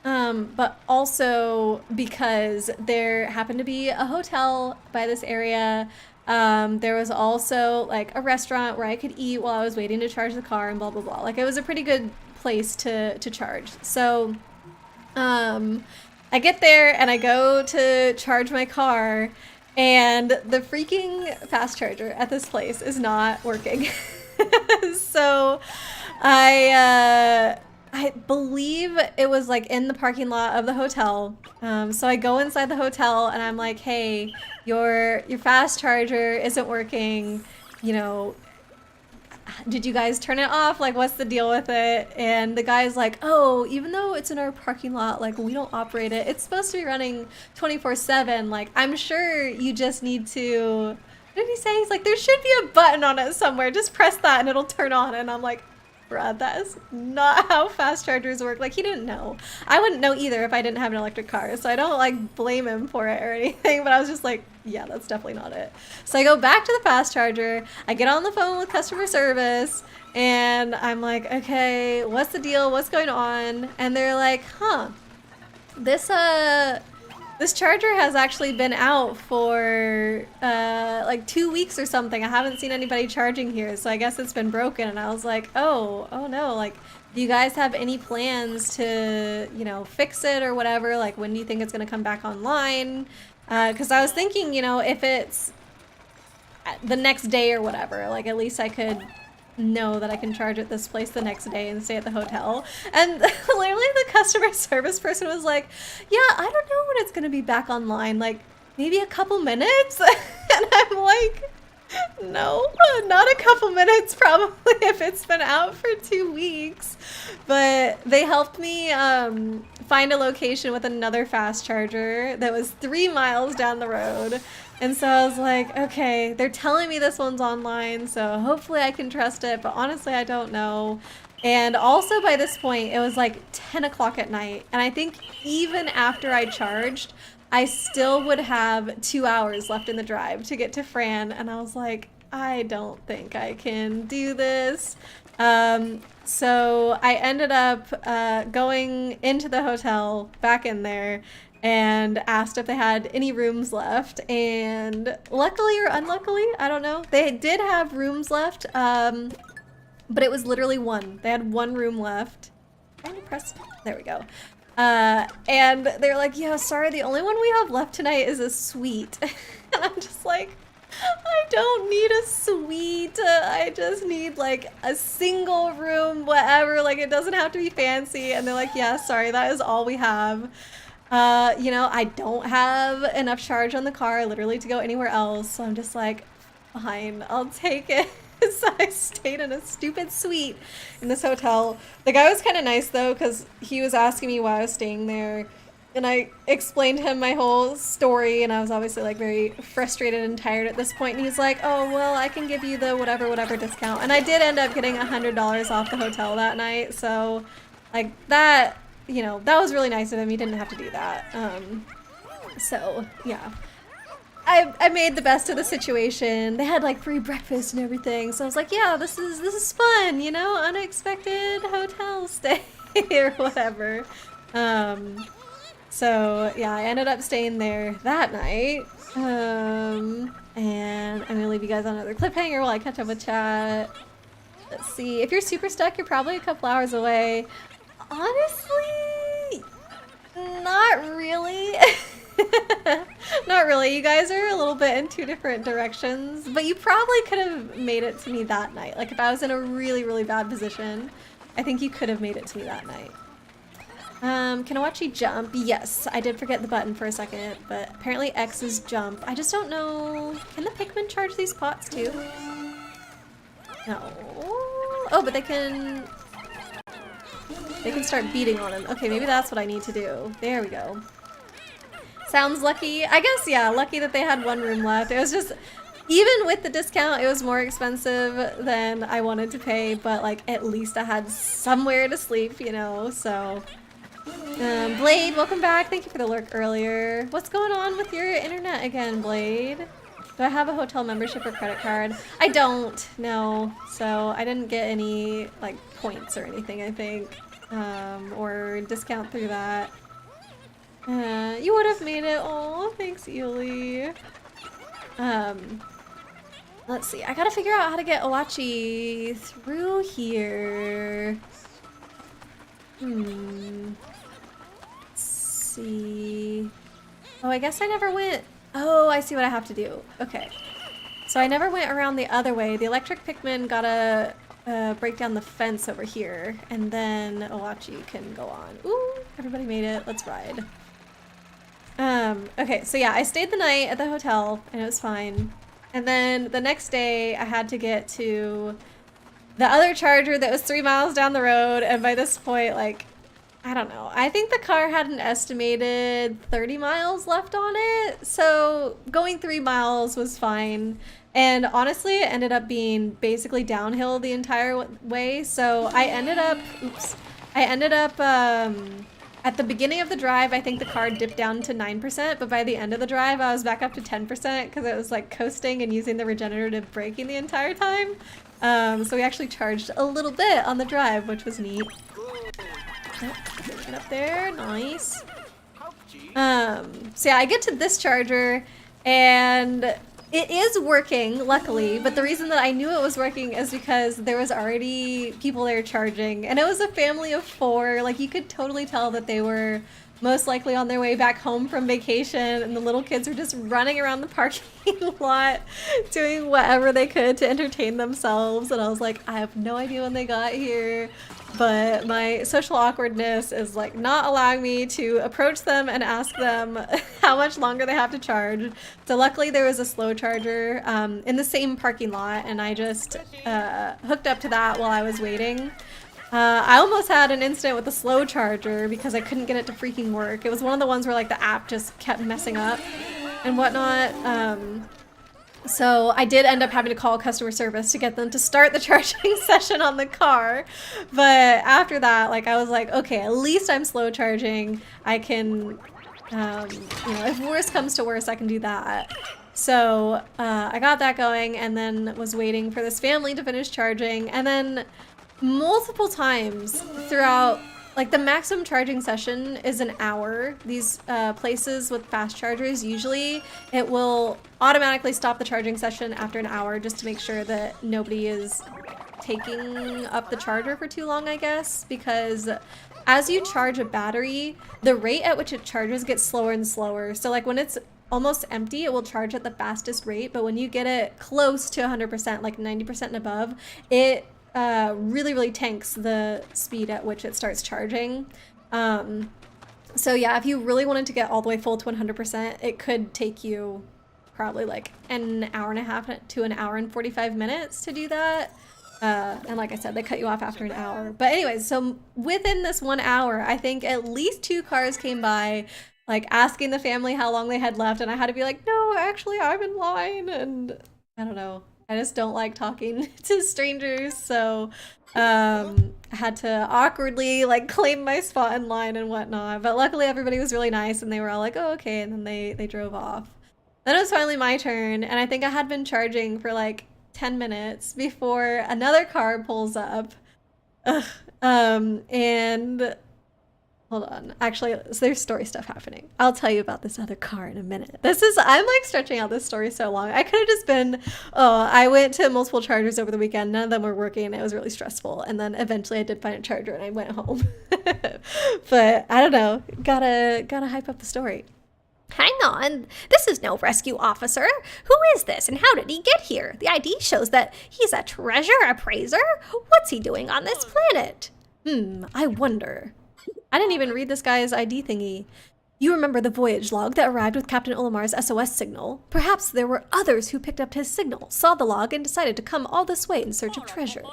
but also because there happened to be a hotel by this area. There was also like a restaurant where I could eat while I was waiting to charge the car and blah, blah, blah. Like, it was a pretty good place to charge. So, I get there and I go to charge my car, and the freaking fast charger at this place is not working. So I believe it was like in the parking lot of the hotel. So I go inside the hotel and I'm like, hey, your fast charger isn't working, you know, did you guys turn it off? Like, what's the deal with it? And the guy's like, oh, even though it's in our parking lot, like, we don't operate it. It's supposed to be running 24/7. Like, I'm sure you just need to, what did he say? He's like, there should be a button on it somewhere. Just press that and it'll turn on. And I'm like, bruh, that is not how fast chargers work. Like, he didn't know. I wouldn't know either if I didn't have an electric car. So I don't like blame him for it or anything, but I was just like, yeah, that's definitely not it. So I go back to the fast charger. I get on the phone with customer service and I'm like, okay, what's the deal? What's going on? And they're like, huh, this charger has actually been out for like 2 weeks or something. I haven't seen anybody charging here, so I guess it's been broken. And I was like, oh no, like, do you guys have any plans to, you know, fix it or whatever? Like, when do you think it's gonna come back online? Because I was thinking, you know, if it's the next day or whatever, like, at least I could know that I can charge at this place the next day and stay at the hotel. And literally the customer service person was like, yeah, I don't know when it's gonna be back online. Like, maybe a couple minutes? And I'm like, no, not a couple minutes probably if it's been out for 2 weeks. But they helped me find a location with another fast charger that was 3 miles down the road. And so I was like, okay, they're telling me this one's online, so hopefully I can trust it, but honestly I don't know. And also by this point, it was like 10 o'clock at night. And I think even after I charged, I still would have 2 hours left in the drive to get to Fran. And I was like, I don't think I can do this. So I ended up going into the hotel, back in there, and asked if they had any rooms left. And luckily or unluckily, I don't know, they did have rooms left, but it was literally one. They had one room left. Can I press? There we go. And they're like, yeah, sorry, the only one we have left tonight is a suite. And I'm just like, I don't need a suite. I just need like a single room, whatever. Like, it doesn't have to be fancy. And they're like, yeah, sorry, that is all we have. You know, I don't have enough charge on the car literally to go anywhere else. So I'm just like, fine, I'll take it. So I stayed in a stupid suite in this hotel. The guy was kind of nice though, because he was asking me why I was staying there. And I explained to him my whole story, and I was obviously like very frustrated and tired at this point. And he's like, oh, well, I can give you the whatever discount. And I did end up getting $100 off the hotel that night. So like that, you know, that was really nice of him. He didn't have to do that. So yeah. I made the best of the situation. They had like free breakfast and everything, so I was like, yeah, this is fun, you know, unexpected hotel stay or whatever. So yeah, I ended up staying there that night. And I'm gonna leave you guys on another cliffhanger while I catch up with chat. Let's see. If you're super stuck, you're probably a couple hours away. Honestly, not really. Not really. You guys are a little bit in 2 different directions, but you probably could have made it to me that night. Like if I was in a really, really bad position, I think you could have made it to me that night. Can Awachi jump? Yes, I did forget the button for a second, but apparently X is jump. I just don't know. Can the Pikmin charge these pots too? No. Oh, but they can start beating on them. Okay, maybe that's what I need to do. There we go. Sounds lucky. I guess, yeah, lucky that they had one room left. It was just, even with the discount, it was more expensive than I wanted to pay, but like at least I had somewhere to sleep, you know, so. Blade, welcome back. Thank you for the lurk earlier. What's going on with your internet again, Blade? Do I have a hotel membership or credit card? I don't, no. So I didn't get any like points or anything, I think, or discount through that. You would have made it. Oh, thanks, Ely. Let's see. I gotta figure out how to get Awachi through here. Let's see. Oh, I guess I never went. Oh, I see what I have to do. Okay. So I never went around the other way. The electric Pikmin gotta break down the fence over here, and then Awachi can go on. Ooh, everybody made it. Let's ride. Okay, so yeah, I stayed the night at the hotel and it was fine. And then the next day I had to get to the other charger that was 3 miles down the road, and by this point, like, I don't know. I think the car had an estimated 30 miles left on it, so going 3 miles was fine. And honestly, it ended up being basically downhill the entire way, so I ended up, at the beginning of the drive, I think the car dipped down to 9%, but by the end of the drive, I was back up to 10% because it was like coasting and using the regenerative braking the entire time. So we actually charged a little bit on the drive, which was neat. Oh, get up there, nice. So yeah, I get to this charger and it is working, luckily, but the reason that I knew it was working is because there was already people there charging, and it was a family of 4. Like, you could totally tell that they were most likely on their way back home from vacation, and the little kids were just running around the parking lot doing whatever they could to entertain themselves. And I was like, I have no idea when they got here, but my social awkwardness is like not allowing me to approach them and ask them how much longer they have to charge. So luckily there was a slow charger in the same parking lot, and I just hooked up to that while I was waiting. I almost had an incident with the slow charger because I couldn't get it to freaking work. It was one of the ones where like the app just kept messing up and whatnot. So I did end up having to call customer service to get them to start the charging session on the car. But after that, like I was like, okay, at least I'm slow charging. I can, you know, if worse comes to worse, I can do that. So I got that going and then was waiting for this family to finish charging, and then multiple times throughout, like the maximum charging session is an hour. These places with fast chargers, usually it will automatically stop the charging session after an hour just to make sure that nobody is taking up the charger for too long, I guess, because as you charge a battery, the rate at which it charges gets slower and slower. So like when it's almost empty, it will charge at the fastest rate, but when you get it close to 100%, like 90% and above, it really tanks the speed at which it starts charging. So yeah, if you really wanted to get all the way full to 100%, it could take you probably like an hour and a half to an hour and 45 minutes to do that. And like I said, they cut you off after an hour. But anyways, so within this 1 hour, I think at least 2 cars came by, like asking the family how long they had left, and I had to be like, no, actually I'm in line, and I don't know. I just don't like talking to strangers, so I had to awkwardly like claim my spot in line and whatnot. But luckily everybody was really nice and they were all like, oh, okay, and then they drove off. Then it was finally my turn, and I think I had been charging for like 10 minutes before another car pulls up. And hold on. Actually, so there's story stuff happening. I'll tell you about this other car in a minute. I'm like stretching out this story so long. I could have just been, I went to multiple chargers over the weekend. None of them were working. It was really stressful. And then eventually I did find a charger and I went home. But I don't know. Gotta hype up the story. Hang on, this is no rescue officer. Who is this and how did he get here? The ID shows that he's a treasure appraiser. What's he doing on this planet? I wonder. I didn't even read this guy's ID thingy. You remember the voyage log that arrived with Captain Olimar's SOS signal? Perhaps there were others who picked up his signal, saw the log, and decided to come all this way in search of treasure.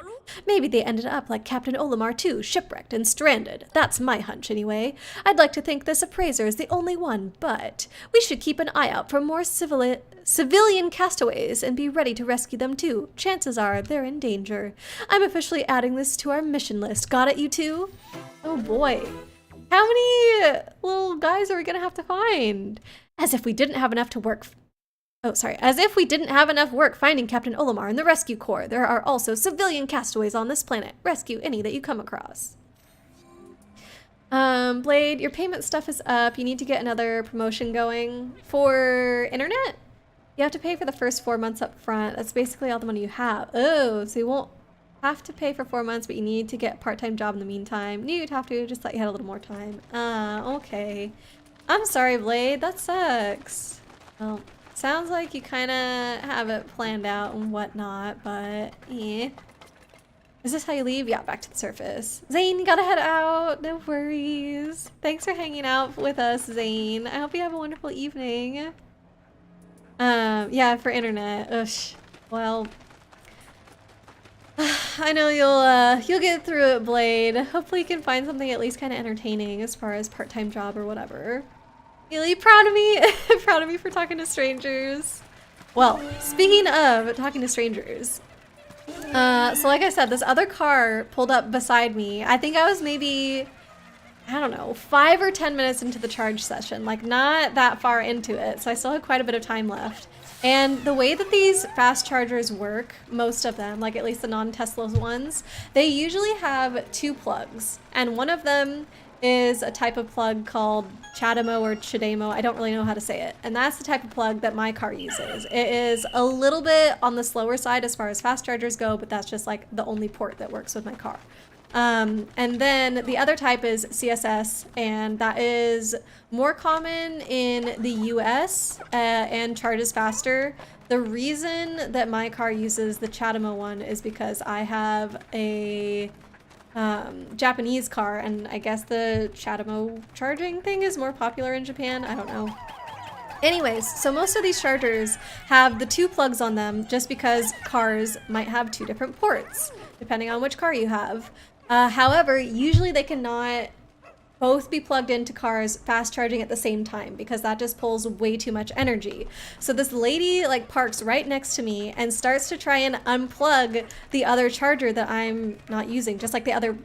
Maybe they ended up like Captain Olimar too, shipwrecked and stranded. That's my hunch anyway. I'd like to think this appraiser is the only one, but we should keep an eye out for more civilian castaways and be ready to rescue them too. Chances are they're in danger. I'm officially adding this to our mission list. Got it, you two? Oh boy. How many little guys are we gonna have to find? As if we didn't have enough work finding Captain Olimar and the Rescue Corps. There are also civilian castaways on this planet. Rescue any that you come across. Blade, your payment stuff is up. You need to get another promotion going. For internet, you have to pay for the first 4 months up front. That's basically all the money you have. Oh, so you won't have to pay for 4 months, but you need to get a part-time job in the meantime. You'd have to, just thought you had a little more time. Okay. I'm sorry, Blade, that sucks. Well, sounds like you kind of have it planned out and whatnot, but eh. Is this how you leave? Yeah, back to the surface. Zane, you gotta head out. No worries. Thanks for hanging out with us, Zane. I hope you have a wonderful evening. Yeah, for internet. Ugh. Well, I know you'll get through it, Blade. Hopefully you can find something at least kind of entertaining as far as part-time job or whatever. Really proud of me? Proud of me for talking to strangers. Well, speaking of talking to strangers, so like I said, this other car pulled up beside me. I think I was maybe, I don't know, 5 or 10 minutes into the charge session, like not that far into it. So I still had quite a bit of time left. And the way that these fast chargers work, most of them, like at least the non-Tesla ones, they usually have 2 plugs. And one of them is a type of plug called Chademo or Chademo. I don't really know how to say it. And that's the type of plug that my car uses. It is a little bit on the slower side as far as fast chargers go, but that's just like the only port that works with my car. And then the other type is CSS, and that is more common in the US and charges faster. The reason that my car uses the Chatamo one is because I have a Japanese car, and I guess the Chatamo charging thing is more popular in Japan. I don't know. Anyways, so most of these chargers have the 2 plugs on them just because cars might have 2 different ports, depending on which car you have. However, usually they cannot both be plugged into cars fast charging at the same time because that just pulls way too much energy. So this lady like parks right next to me and starts to try and unplug the other charger that I'm not using, just like the other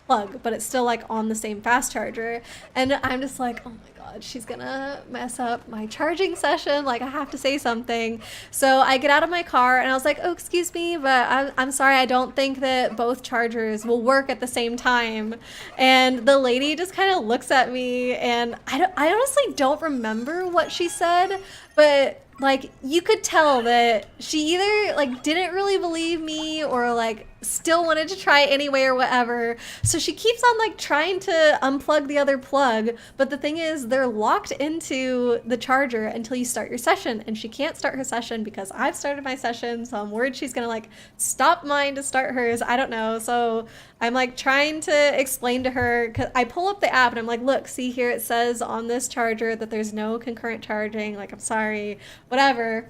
plug, but it's still like on the same fast charger. And I'm just like, oh my god, she's gonna mess up my charging session. Like, I have to say something. So I get out of my car and I was like, oh, excuse me, but I'm sorry, I don't think that both chargers will work at the same time. And the lady just kind of looks at me, and I honestly don't remember what she said, but like, you could tell that she either like didn't really believe me or like still wanted to try anyway or whatever. So she keeps on like trying to unplug the other plug, but the thing is they're locked into the charger until you start your session, and she can't start her session because I've started my session, so I'm worried she's gonna like stop mine to start hers. I don't know. So I'm like trying to explain to her, because I pull up the app and I'm like, look, see here, it says on this charger that there's no concurrent charging. Like, I'm sorry, whatever.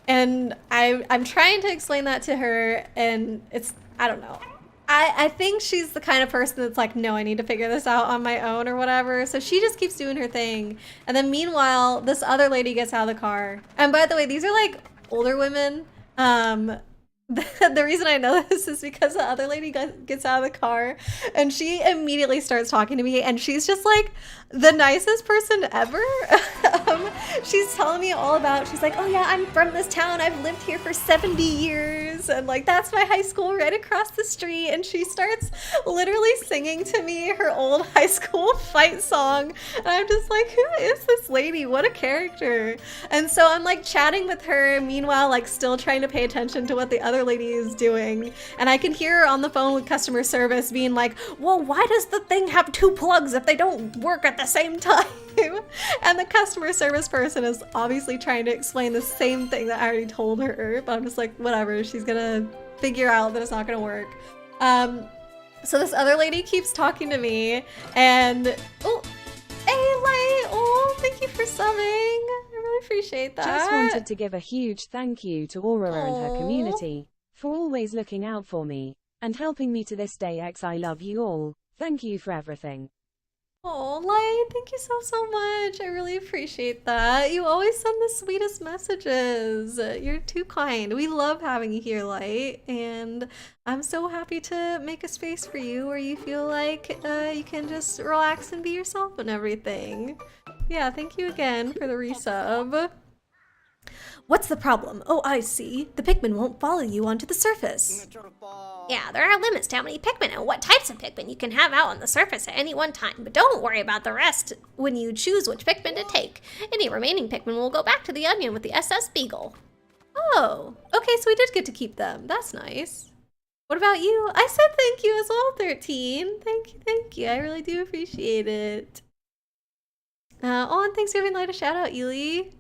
And I'm trying to explain that to her, and it's, I don't know. I think she's the kind of person that's like, no, I need to figure this out on my own or whatever. So she just keeps doing her thing. And then meanwhile, this other lady gets out of the car. And by the way, these are like older women. The reason I know this is because the other lady gets out of the car and she immediately starts talking to me, and she's just like the nicest person ever. She's telling me all about, she's like, oh yeah, I'm from this town. I've lived here for 70 years. And like, that's my high school right across the street. And she starts literally singing to me her old high school fight song. And I'm just like, who is this lady? What a character. And so I'm like chatting with her, meanwhile, like still trying to pay attention to what the other lady is doing. And I can hear her on the phone with customer service being like, well, why does the thing have 2 plugs if they don't work at the same time? And the customer service person is obviously trying to explain the same thing that I already told her, but I'm just like, whatever, she's gonna figure out that it's not gonna work. So this other lady keeps talking to me, and oh, hey Light, oh, thank you for subbing. I really appreciate that. Just wanted to give a huge thank you to Aurora and her community for always looking out for me and helping me to this day. I love you all. Thank you for everything. Oh, Light, thank you so much. I really appreciate that. You always send the sweetest messages. You're too kind. We love having you here, Light, and I'm so happy to make a space for you where you feel like you can just relax and be yourself and everything. Yeah, thank you again for the resub. What's the problem? Oh, I see. The Pikmin won't follow you onto the surface. Yeah, there are limits to how many Pikmin and what types of Pikmin you can have out on the surface at any one time, but don't worry about the rest when you choose which Pikmin to take. Any remaining Pikmin will go back to the Onion with the SS Beagle. Oh, okay, so we did get to keep them. That's nice. What about you? I said thank you as well, 13. Thank you. I really do appreciate it. Oh, and thanks for giving Light a shout out, Ely.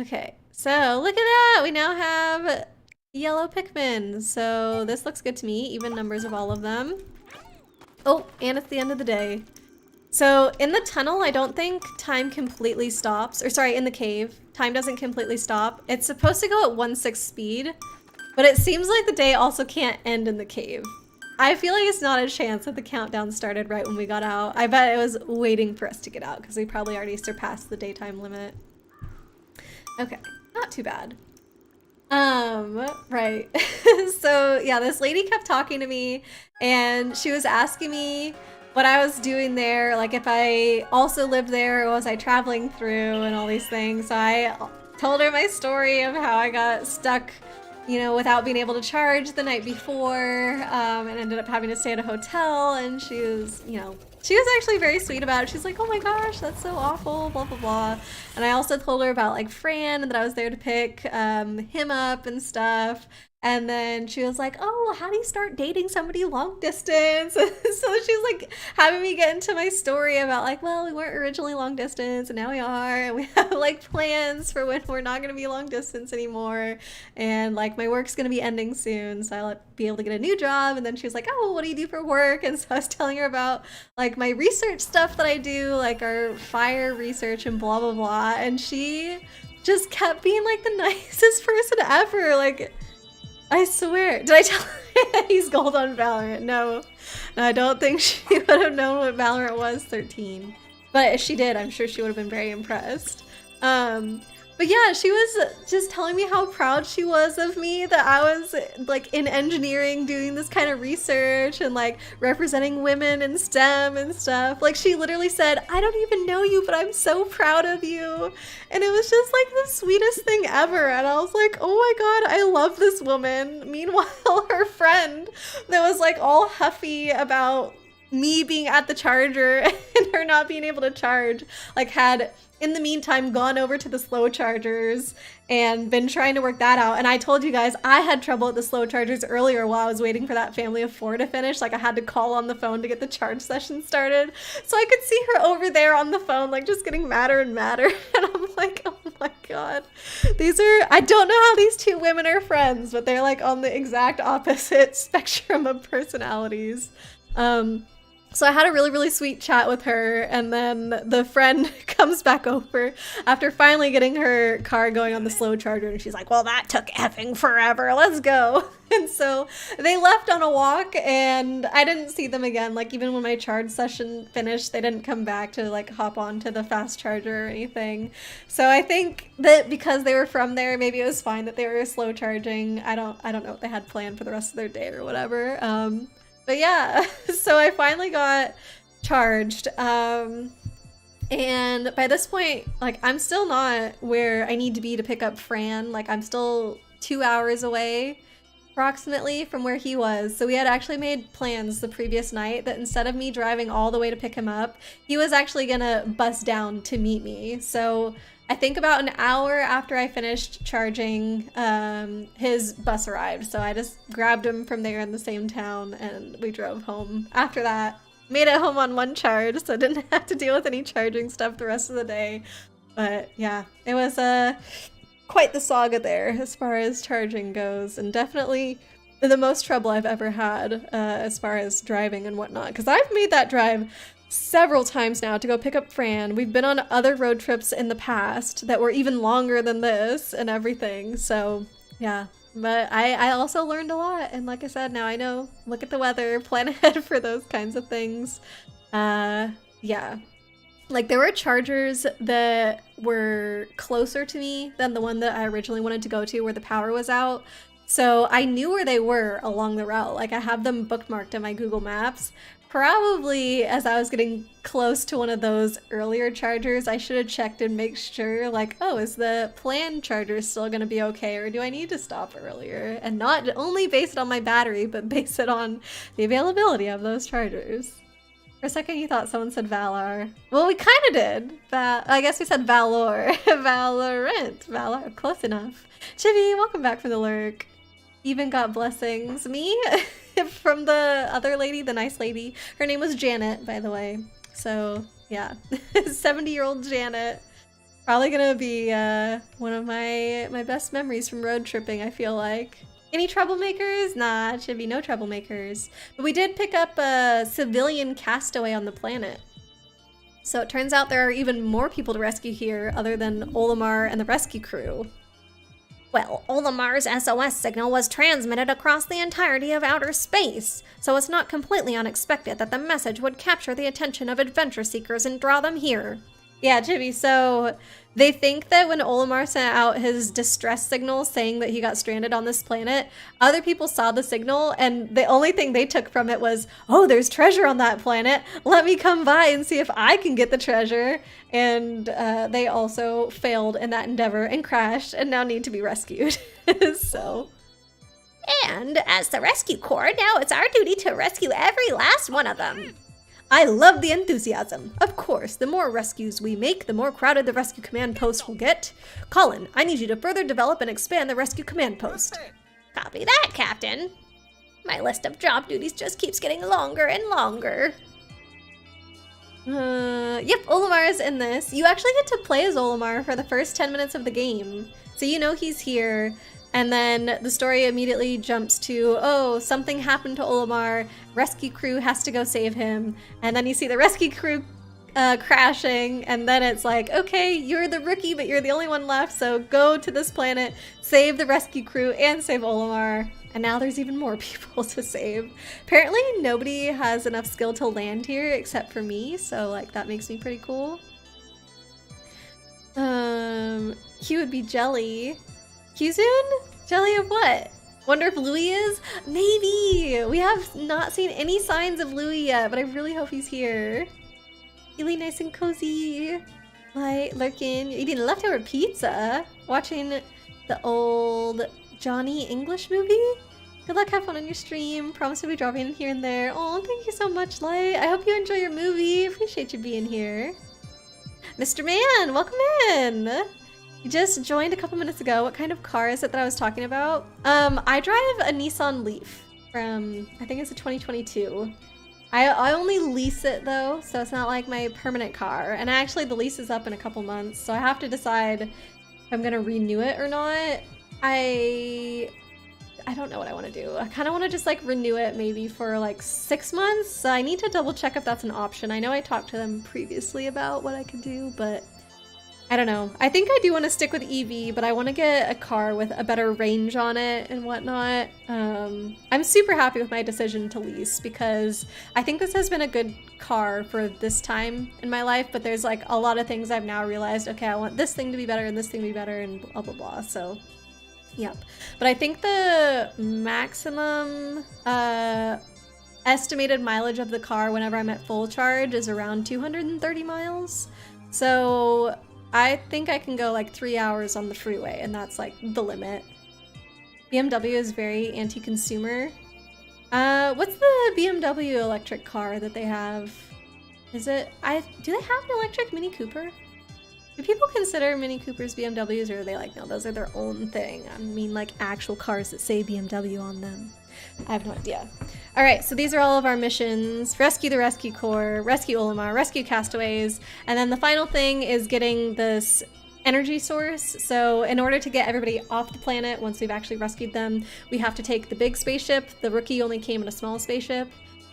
Okay, so look at that. We now have yellow Pikmin. So this looks good to me, even numbers of all of them. Oh, and it's the end of the day. So in the tunnel, I don't think time completely stops. Or sorry, in the cave, time doesn't completely stop. It's supposed to go at 1/6 speed, but it seems like the day also can't end in the cave. I feel like it's not a chance that the countdown started right when we got out. I bet it was waiting for us to get out because we probably already surpassed the daytime limit. Okay, not too bad. Right. So yeah, this lady kept talking to me and she was asking me what I was doing there, like if I also lived there or was I traveling through and all these things. So I told her my story of how I got stuck, you know, without being able to charge the night before, and ended up having to stay at a hotel, and she was, you know, she was actually very sweet about it. She's like, oh my gosh, that's so awful, blah, blah, blah. And I also told her about like Fran and that I was there to pick him up and stuff. And then she was like, oh, well, how do you start dating somebody long distance? So she's like having me get into my story about like, well, we weren't originally long distance and now we are. And we have like plans for when we're not going to be long distance anymore. And like my work's going to be ending soon. So I'll be able to get a new job. And then she was like, oh, what do you do for work? And so I was telling her about like my research stuff that I do, like our fire research and blah, blah, blah. And she just kept being like the nicest person ever. Like, I swear. Did I tell her he's gold on Valorant? No, I don't think she would have known what Valorant was 13. But if she did, I'm sure she would have been very impressed. But yeah, she was just telling me how proud she was of me that I was like in engineering doing this kind of research and like representing women in STEM and stuff. Like she literally said, I don't even know you, but I'm so proud of you. And it was just like the sweetest thing ever. And I was like, oh my God, I love this woman. Meanwhile, her friend that was like all huffy about me being at the charger and her not being able to charge, like had in the meantime gone over to the slow chargers and been trying to work that out. And I told you guys I had trouble at the slow chargers earlier while I was waiting for that family of 4 to finish. Like I had to call on the phone to get the charge session started. So I could see her over there on the phone, like just getting madder and madder. And I'm like, oh my God, I don't know how these two women are friends, but they're like on the exact opposite spectrum of personalities. So I had a really, really sweet chat with her, and then the friend comes back over after finally getting her car going on the slow charger, and she's like, well, that took effing forever, let's go. And so they left on a walk, and I didn't see them again. Like, even when my charge session finished, they didn't come back to, like, hop onto the fast charger or anything. So I think that because they were from there, maybe it was fine that they were slow charging. I don't know what they had planned for the rest of their day or whatever. But yeah, so I finally got charged, and by this point, like, I'm still not where I need to be to pick up Fran. Like, I'm still 2 hours away, approximately, from where he was. So we had actually made plans the previous night that instead of me driving all the way to pick him up, he was actually gonna bus down to meet me. So I think about an hour after I finished charging, his bus arrived. So I just grabbed him from there in the same town and we drove home. After that, made it home on 1 charge, so I didn't have to deal with any charging stuff the rest of the day. But yeah, it was quite the saga there as far as charging goes, and definitely the most trouble I've ever had as far as driving and whatnot. Because I've made that drive several times now to go pick up Fran. We've been on other road trips in the past that were even longer than this and everything. So yeah, but I also learned a lot. And like I said, now I know, look at the weather, plan ahead for those kinds of things. Yeah. Like there were chargers that were closer to me than the one that I originally wanted to go to where the power was out. So I knew where they were along the route. Like I have them bookmarked in my Google Maps. Probably as I was getting close to one of those earlier chargers, I should have checked and make sure, like, oh, is the planned charger still going to be okay, or do I need to stop earlier? And not only base it on my battery, but base it on the availability of those chargers. For a second, you thought someone said Valor. Well, we kind of did. I guess we said Valor. Valorant. Valor. Close enough. Chibi, welcome back from the lurk. Even got blessings. Me? From the other lady, the nice lady. Her name was Janet, by the way. So, yeah. 70-year-old Janet. Probably gonna be one of my best memories from road tripping, I feel like. Any troublemakers? Nah, it should be no troublemakers. But we did pick up a civilian castaway on the planet. So it turns out there are even more people to rescue here other than Olimar and the rescue crew. Well, Olimar's SOS signal was transmitted across the entirety of outer space, so it's not completely unexpected that the message would capture the attention of adventure seekers and draw them here. Yeah, Chibi, so they think that when Olimar sent out his distress signal saying that he got stranded on this planet, other people saw the signal and the only thing they took from it was, oh, there's treasure on that planet. Let me come by and see if I can get the treasure. And they also failed in that endeavor and crashed and now need to be rescued. So. And as the rescue corps, now it's our duty to rescue every last one of them. I love the enthusiasm. Of course, the more rescues we make, the more crowded the rescue command post will get. Colin, I need you to further develop and expand the rescue command post. Copy that, Captain. My list of job duties just keeps getting longer and longer. Yep, Olimar is in this. You actually get to play as Olimar for the first 10 minutes of the game. So you know he's here, and then the story immediately jumps to, oh, something happened to Olimar, rescue crew has to go save him, and then you see the rescue crew crashing, and then it's like, okay, you're the rookie, but you're the only one left, so go to this planet, save the rescue crew, and save Olimar. And now there's even more people to save. Apparently nobody has enough skill to land here except for me, so like that makes me pretty cool. He would be Jelly. Kyuzun? Jelly of what? Wonder if Louis is? Maybe! We have not seen any signs of Louis yet, but I really hope he's here. Really nice and cozy. Like, lurking. You're eating leftover pizza. Watching the old Johnny English movie? Good luck, have fun on your stream. Promise to be dropping in here and there. Oh, thank you so much, Light. I hope you enjoy your movie. Appreciate you being here. Mr. Man, welcome in. You just joined a couple minutes ago. What kind of car is it that I was talking about? I drive a Nissan Leaf from, I think it's a 2022. I only lease it though, so it's not like my permanent car. And actually the lease is up in a couple months, so I have to decide if I'm gonna renew it or not. I don't know what I want to do. I kind of want to just like renew it maybe for like 6 months. So I need to double check if that's an option. I know I talked to them previously about what I could do, but I don't know. I think I do want to stick with EV, but I want to get a car with a better range on it and whatnot. I'm super happy with my decision to lease because I think this has been a good car for this time in my life, but there's like a lot of things I've now realized, okay, I want this thing to be better and this thing to be better and blah, blah, blah. So yep. But I think the maximum estimated mileage of the car whenever I'm at full charge is around 230 miles. So I think I can go like 3 hours on the freeway, and that's like the limit. BMW is very anti-consumer. What's the BMW electric car that they have? Is it, do they have an electric Mini Cooper? Do people consider Mini Coopers BMWs, or are they like, no, those are their own thing? I mean like actual cars that say BMW on them. I have no idea. All right, so these are all of our missions. Rescue the Rescue Corps, rescue Olimar, rescue castaways, and then the final thing is getting this energy source. So in order to get everybody off the planet, once we've actually rescued them, we have to take the big spaceship. The rookie only came in a small spaceship.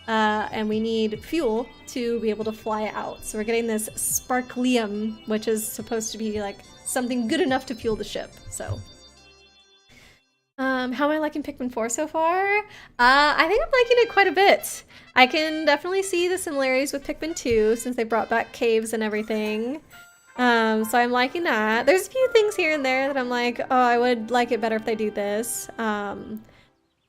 And we need fuel to be able to fly out. So we're getting this sparklium, which is supposed to be like something good enough to fuel the ship. So how am I liking Pikmin4 so far? I think I'm liking it quite a bit. I can definitely see the similarities with Pikmin2 since they brought back caves and everything. So I'm liking that. There's a few things here and there that I'm like, oh, I would like it better if they do this.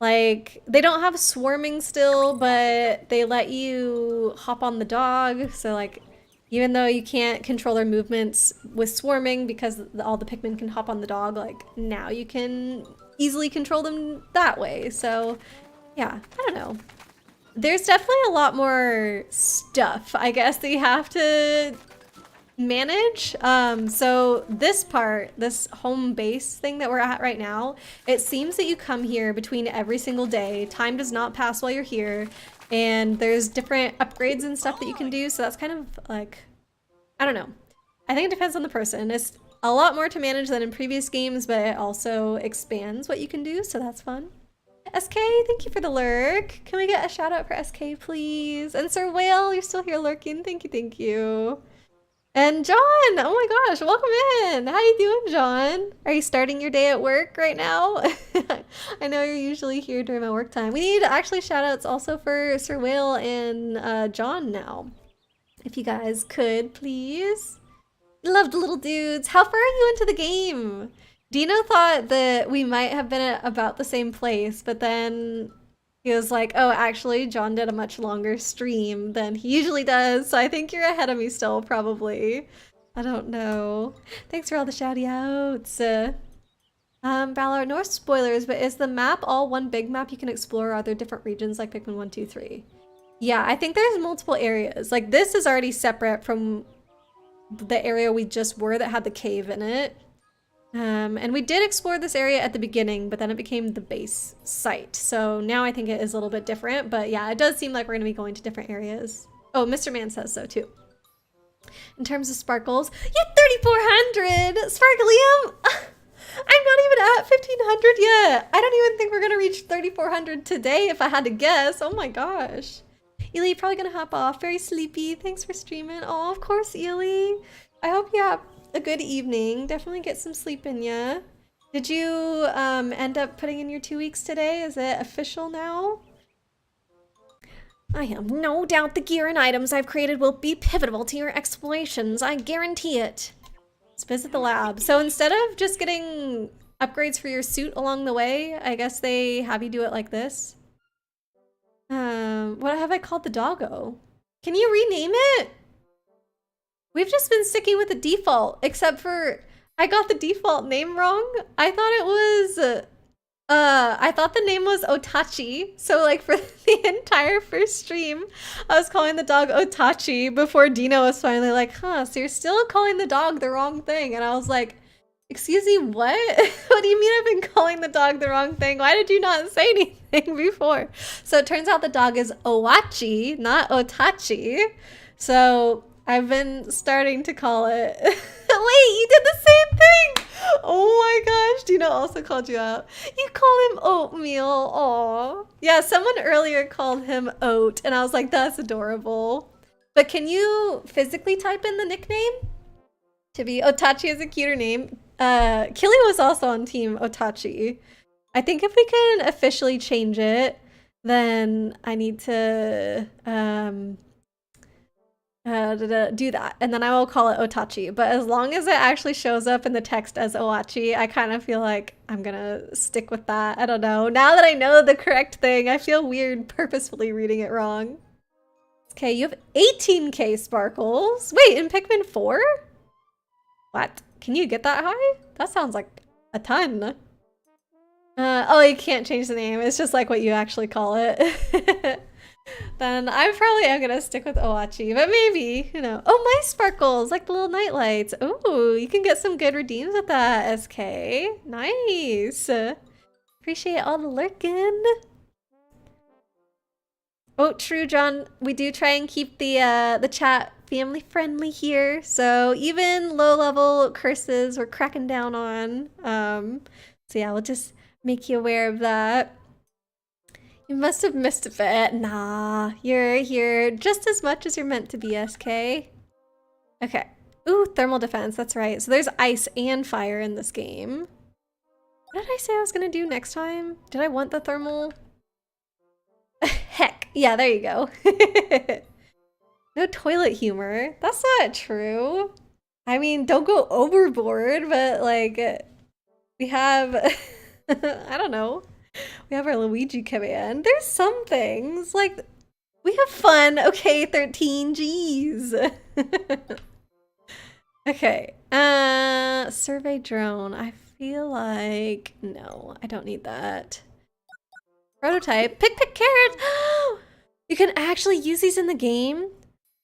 Like, they don't have swarming still, but they let you hop on the dog. So like, even though you can't control their movements with swarming because all the Pikmin can hop on the dog, like now you can easily control them that way. So yeah, I don't know. There's definitely a lot more stuff, I guess, that you have to manage. So this part, this home base thing that we're at right now, it seems that you come here between every single day. Time does not pass while you're here, and there's different upgrades and stuff that you can do. So that's kind of like, I don't know. I think it depends on the person. It's a lot more to manage than in previous games, but it also expands what you can do, so that's fun. SK, thank you for the lurk. Can we get a shout out for SK, please? And Sir Whale, you're still here lurking. Thank you, thank you. And John, oh my gosh, welcome in. How you doing, John? Are you starting your day at work right now? I know you're usually here during my work time. We need actually shout outs also for Sir Whale and John now. If you guys could, please. Love the little dudes. How far are you into the game? Dino thought that we might have been at about the same place, but then he was like, oh, actually, John did a much longer stream than he usually does, so I think you're ahead of me still, probably. I don't know. Thanks for all the shouty outs. Valor, no spoilers, but is the map all one big map you can explore, or are there different regions like Pikmin 1, 2, 3? Yeah, I think there's multiple areas. Like, this is already separate from the area we just were that had the cave in it. And we did explore this area at the beginning, but then it became the base site. So now I think it is a little bit different, but yeah, it does seem like we're gonna be going to different areas. Oh, Mr. Man says so too. In terms of sparkles, yeah, 3,400! Sparklium! I'm not even at 1,500 yet. I don't even think we're gonna reach 3,400 today if I had to guess. Oh my gosh. Ely, probably gonna hop off. Very sleepy. Thanks for streaming. Oh, of course, Ely. I hope you have a good evening. Definitely get some sleep in ya. Did you end up putting in your 2 weeks today? Is it official now? I have no doubt the gear and items I've created will be pivotal to your explorations. I guarantee it. Let's visit the lab. So instead of just getting upgrades for your suit along the way, I guess they have you do it like this. What have I called the doggo? Can you rename it? We've just been sticking with the default, except for I got the default name wrong. I thought the name was Otachi. So like for the entire first stream, I was calling the dog Otachi before Dino was finally like, huh, so you're still calling the dog the wrong thing. And I was like, excuse me, what? What do you mean I've been calling the dog the wrong thing? Why did you not say anything before? So it turns out the dog is Owachi, not Otachi. So I've been starting to call it. Wait, you did the same thing! Oh my gosh, Dino also called you out. You call him Oatmeal, aw. Yeah, someone earlier called him Oat, and I was like, that's adorable. But can you physically type in the nickname? To be Otachi is a cuter name. Killy was also on team Otachi. I think if we can officially change it, then I need to do that, and then I will call it Otachi. But as long as it actually shows up in the text as Owachi, I kind of feel like I'm gonna stick with that. I don't know. Now that I know the correct thing, I feel weird purposefully reading it wrong. Okay, you have 18k sparkles. Wait, in Pikmin4? What? Can you get that high? That sounds like a ton. Oh, you can't change the name. It's just like what you actually call it. Then I probably am gonna stick with Owachi, but maybe, you know. Oh, my sparkles, like the little night lights. Oh, you can get some good redeems with that, SK. Nice. Appreciate all the lurking. Oh, true, John. We do try and keep the chat family friendly here, so even low level curses we're cracking down on. So yeah, we'll just make you aware of that. You must have missed a bit. Nah, you're here just as much as you're meant to be, SK. Okay. Ooh, thermal defense, that's right. So there's ice and fire in this game. What did I say I was gonna do next time? Did I want the thermal? Heck, yeah, there you go. No toilet humor. That's not true. I mean, don't go overboard, but like, we have, I don't know. We have our Luigi command. There's some things, like, we have fun. Okay, 13, jeez. Okay, survey drone. I feel like, no, I don't need that. Prototype, pick carrots. You can actually use these in the game.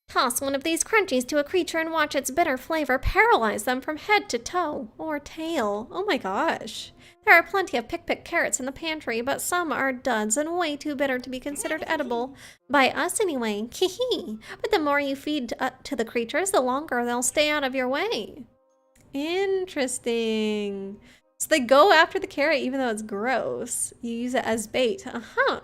Toss one of these crunchies to a creature and watch its bitter flavor paralyze them from head to toe or tail. Oh my gosh. There are plenty of pick carrots in the pantry, but some are duds and way too bitter to be considered edible. By us anyway, hee. But the more you feed to the creatures, the longer they'll stay out of your way. Interesting. So they go after the carrot even though it's gross. You use it as bait. Uh-huh.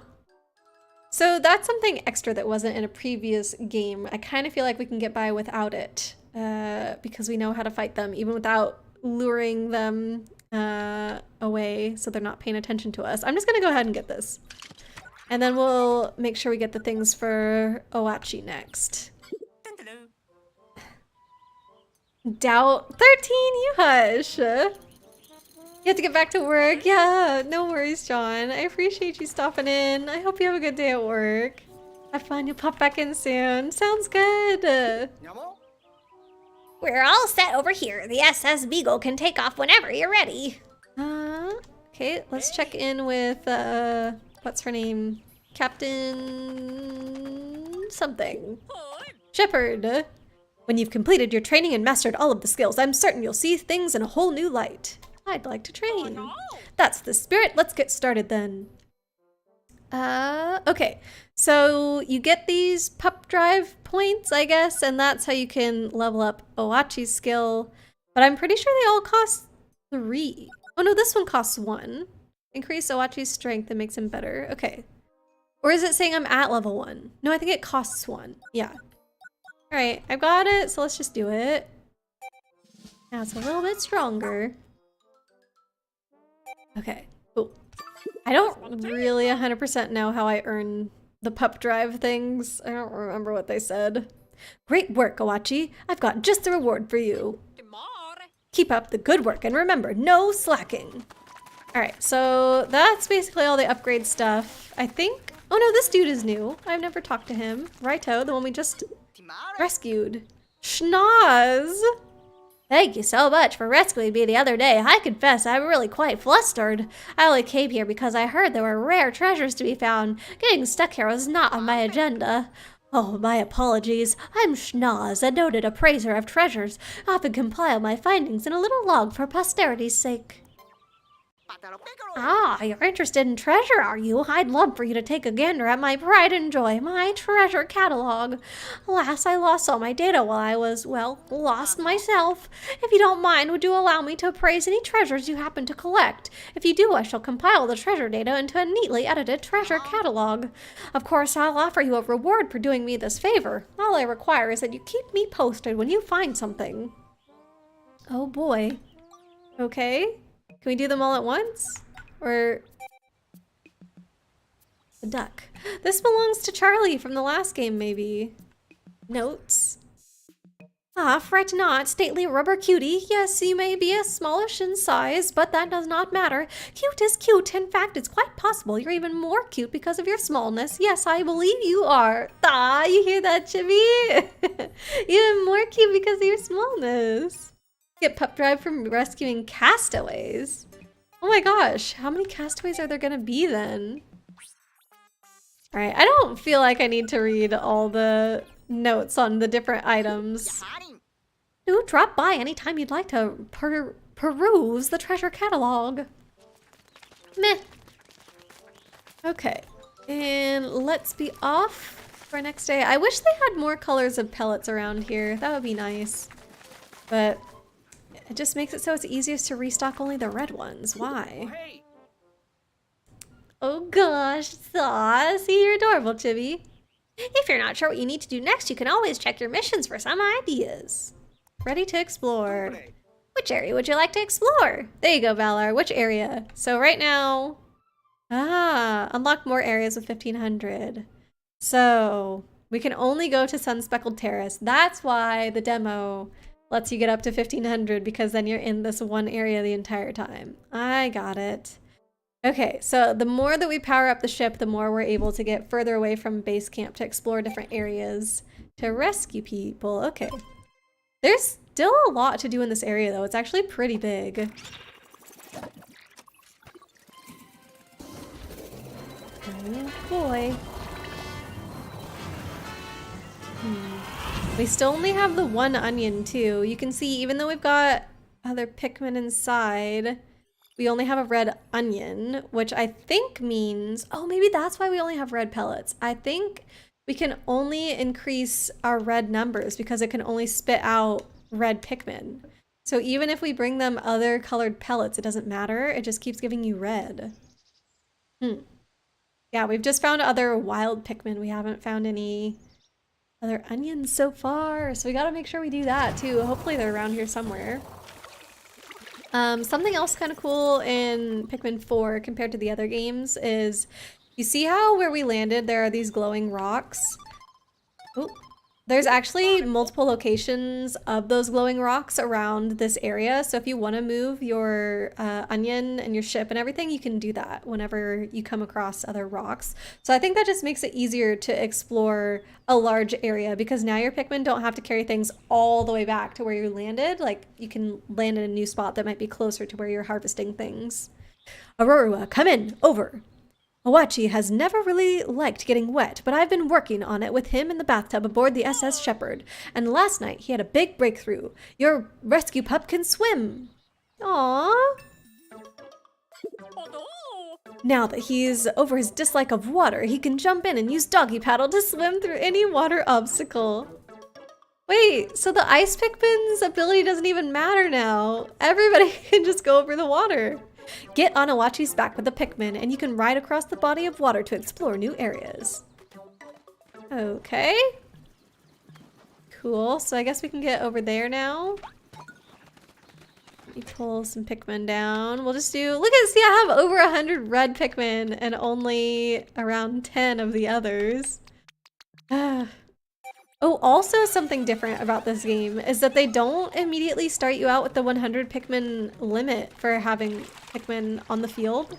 So that's something extra that wasn't in a previous game. I kind of feel like we can get by without it because we know how to fight them even without luring them away so they're not paying attention to us. I'm just gonna go ahead and get this. And then we'll make sure we get the things for Owachi next. Doubt 13, you hush. You have to get back to work. Yeah, no worries, John. I appreciate you stopping in. I hope you have a good day at work. Have fun. You'll pop back in soon. Sounds good. We're all set over here. The SS Beagle can take off whenever you're ready. Okay, let's check in with, what's her name? Captain something. Shepard. When you've completed your training and mastered all of the skills, I'm certain you'll see things in a whole new light. I'd like to train. That's the spirit. Let's get started then. Okay. So you get these pup drive points, I guess, and that's how you can level up Owachi's skill. But I'm pretty sure they all cost 3. Oh no, this one costs 1. Increase Owachi's strength and makes him better. Okay. Or is it saying I'm at level 1? No, I think it costs 1. Yeah. Alright, I've got it, so let's just do it. Now it's a little bit stronger. Okay, cool. I don't really 100% know how I earn the pup drive things. I don't remember what they said. Great work, Owachi. I've got just the reward for you. Keep up the good work and remember, no slacking. Alright, so that's basically all the upgrade stuff. I think... Oh no, this dude is new. I've never talked to him. Righto, the one we just rescued. Schnoz! Thank you so much for rescuing me the other day. I confess I'm really quite flustered. I only came here because I heard there were rare treasures to be found. Getting stuck here was not on my agenda. Oh, my apologies. I'm Schnoz, a noted appraiser of treasures. I often compile my findings in a little log for posterity's sake. Ah, you're interested in treasure, are you? I'd love for you to take a gander at my pride and joy, my treasure catalog. Alas, I lost all my data while I was, well, lost myself. If you don't mind, would you allow me to appraise any treasures you happen to collect? If you do, I shall compile the treasure data into a neatly edited treasure catalog. Of course, I'll offer you a reward for doing me this favor. All I require is that you keep me posted when you find something. Oh boy. Okay. Can we do them all at once? Or... the duck. This belongs to Charlie from the last game, maybe. Notes. Ah, fret not, stately rubber cutie. Yes, you may be a smallish in size, but that does not matter. Cute is cute. In fact, it's quite possible you're even more cute because of your smallness. Yes, I believe you are. Ah, you hear that, Chibi? Even more cute because of your smallness. Get pup drive from rescuing castaways. Oh my gosh, how many castaways are there gonna be then? Alright, I don't feel like I need to read all the notes on the different items. Do drop by anytime you'd like to peruse the treasure catalog. Meh. Okay, and let's be off for next day. I wish they had more colors of pellets around here. That would be nice. But it just makes it so it's easiest to restock only the red ones. Why? Oh gosh, Sauce, you're adorable, Chibi. If you're not sure what you need to do next, you can always check your missions for some ideas. Ready to explore. Which area would you like to explore? There you go, Valar. Which area? So right now... Ah, unlock more areas with 1500. So we can only go to Sun-Speckled Terrace. That's why the demo lets you get up to 1500, because then you're in this one area the entire time. I got it. Okay, so the more that we power up the ship, the more we're able to get further away from base camp to explore different areas to rescue people. Okay. There's still a lot to do in this area though. It's actually pretty big. Oh boy. We still only have the one onion too. You can see even though we've got other Pikmin inside, we only have a red onion, which I think means, oh, maybe that's why we only have red pellets. I think we can only increase our red numbers because it can only spit out red Pikmin. So even if we bring them other colored pellets, it doesn't matter. It just keeps giving you red. Yeah, we've just found other wild Pikmin. We haven't found any other onions so far. So we gotta make sure we do that too. Hopefully they're around here somewhere. Something else kind of cool in Pikmin4 compared to the other games is, you see how where we landed there are these glowing rocks? Oh, there's actually multiple locations of those glowing rocks around this area. So if you want to move your onion and your ship and everything, you can do that whenever you come across other rocks. So I think that just makes it easier to explore a large area, because now your Pikmin don't have to carry things all the way back to where you landed. Like, you can land in a new spot that might be closer to where you're harvesting things. Aurora, come in, over. Owachi has never really liked getting wet, but I've been working on it with him in the bathtub aboard the SS Shepherd, and last night he had a big breakthrough. Your rescue pup can swim. Aww. Now that he's over his dislike of water, he can jump in and use doggy paddle to swim through any water obstacle. Wait, so the ice Pikmin's ability doesn't even matter now. Everybody can just go over the water. Get on Awachi's back with the Pikmin and you can ride across the body of water to explore new areas. Okay. Cool, so I guess we can get over there now. Let me pull some Pikmin down. We'll just do, look at, see, I have over 100 red Pikmin and only around 10 of the others. Oh, also something different about this game is that they don't immediately start you out with the 100 Pikmin limit for having Pikmin on the field.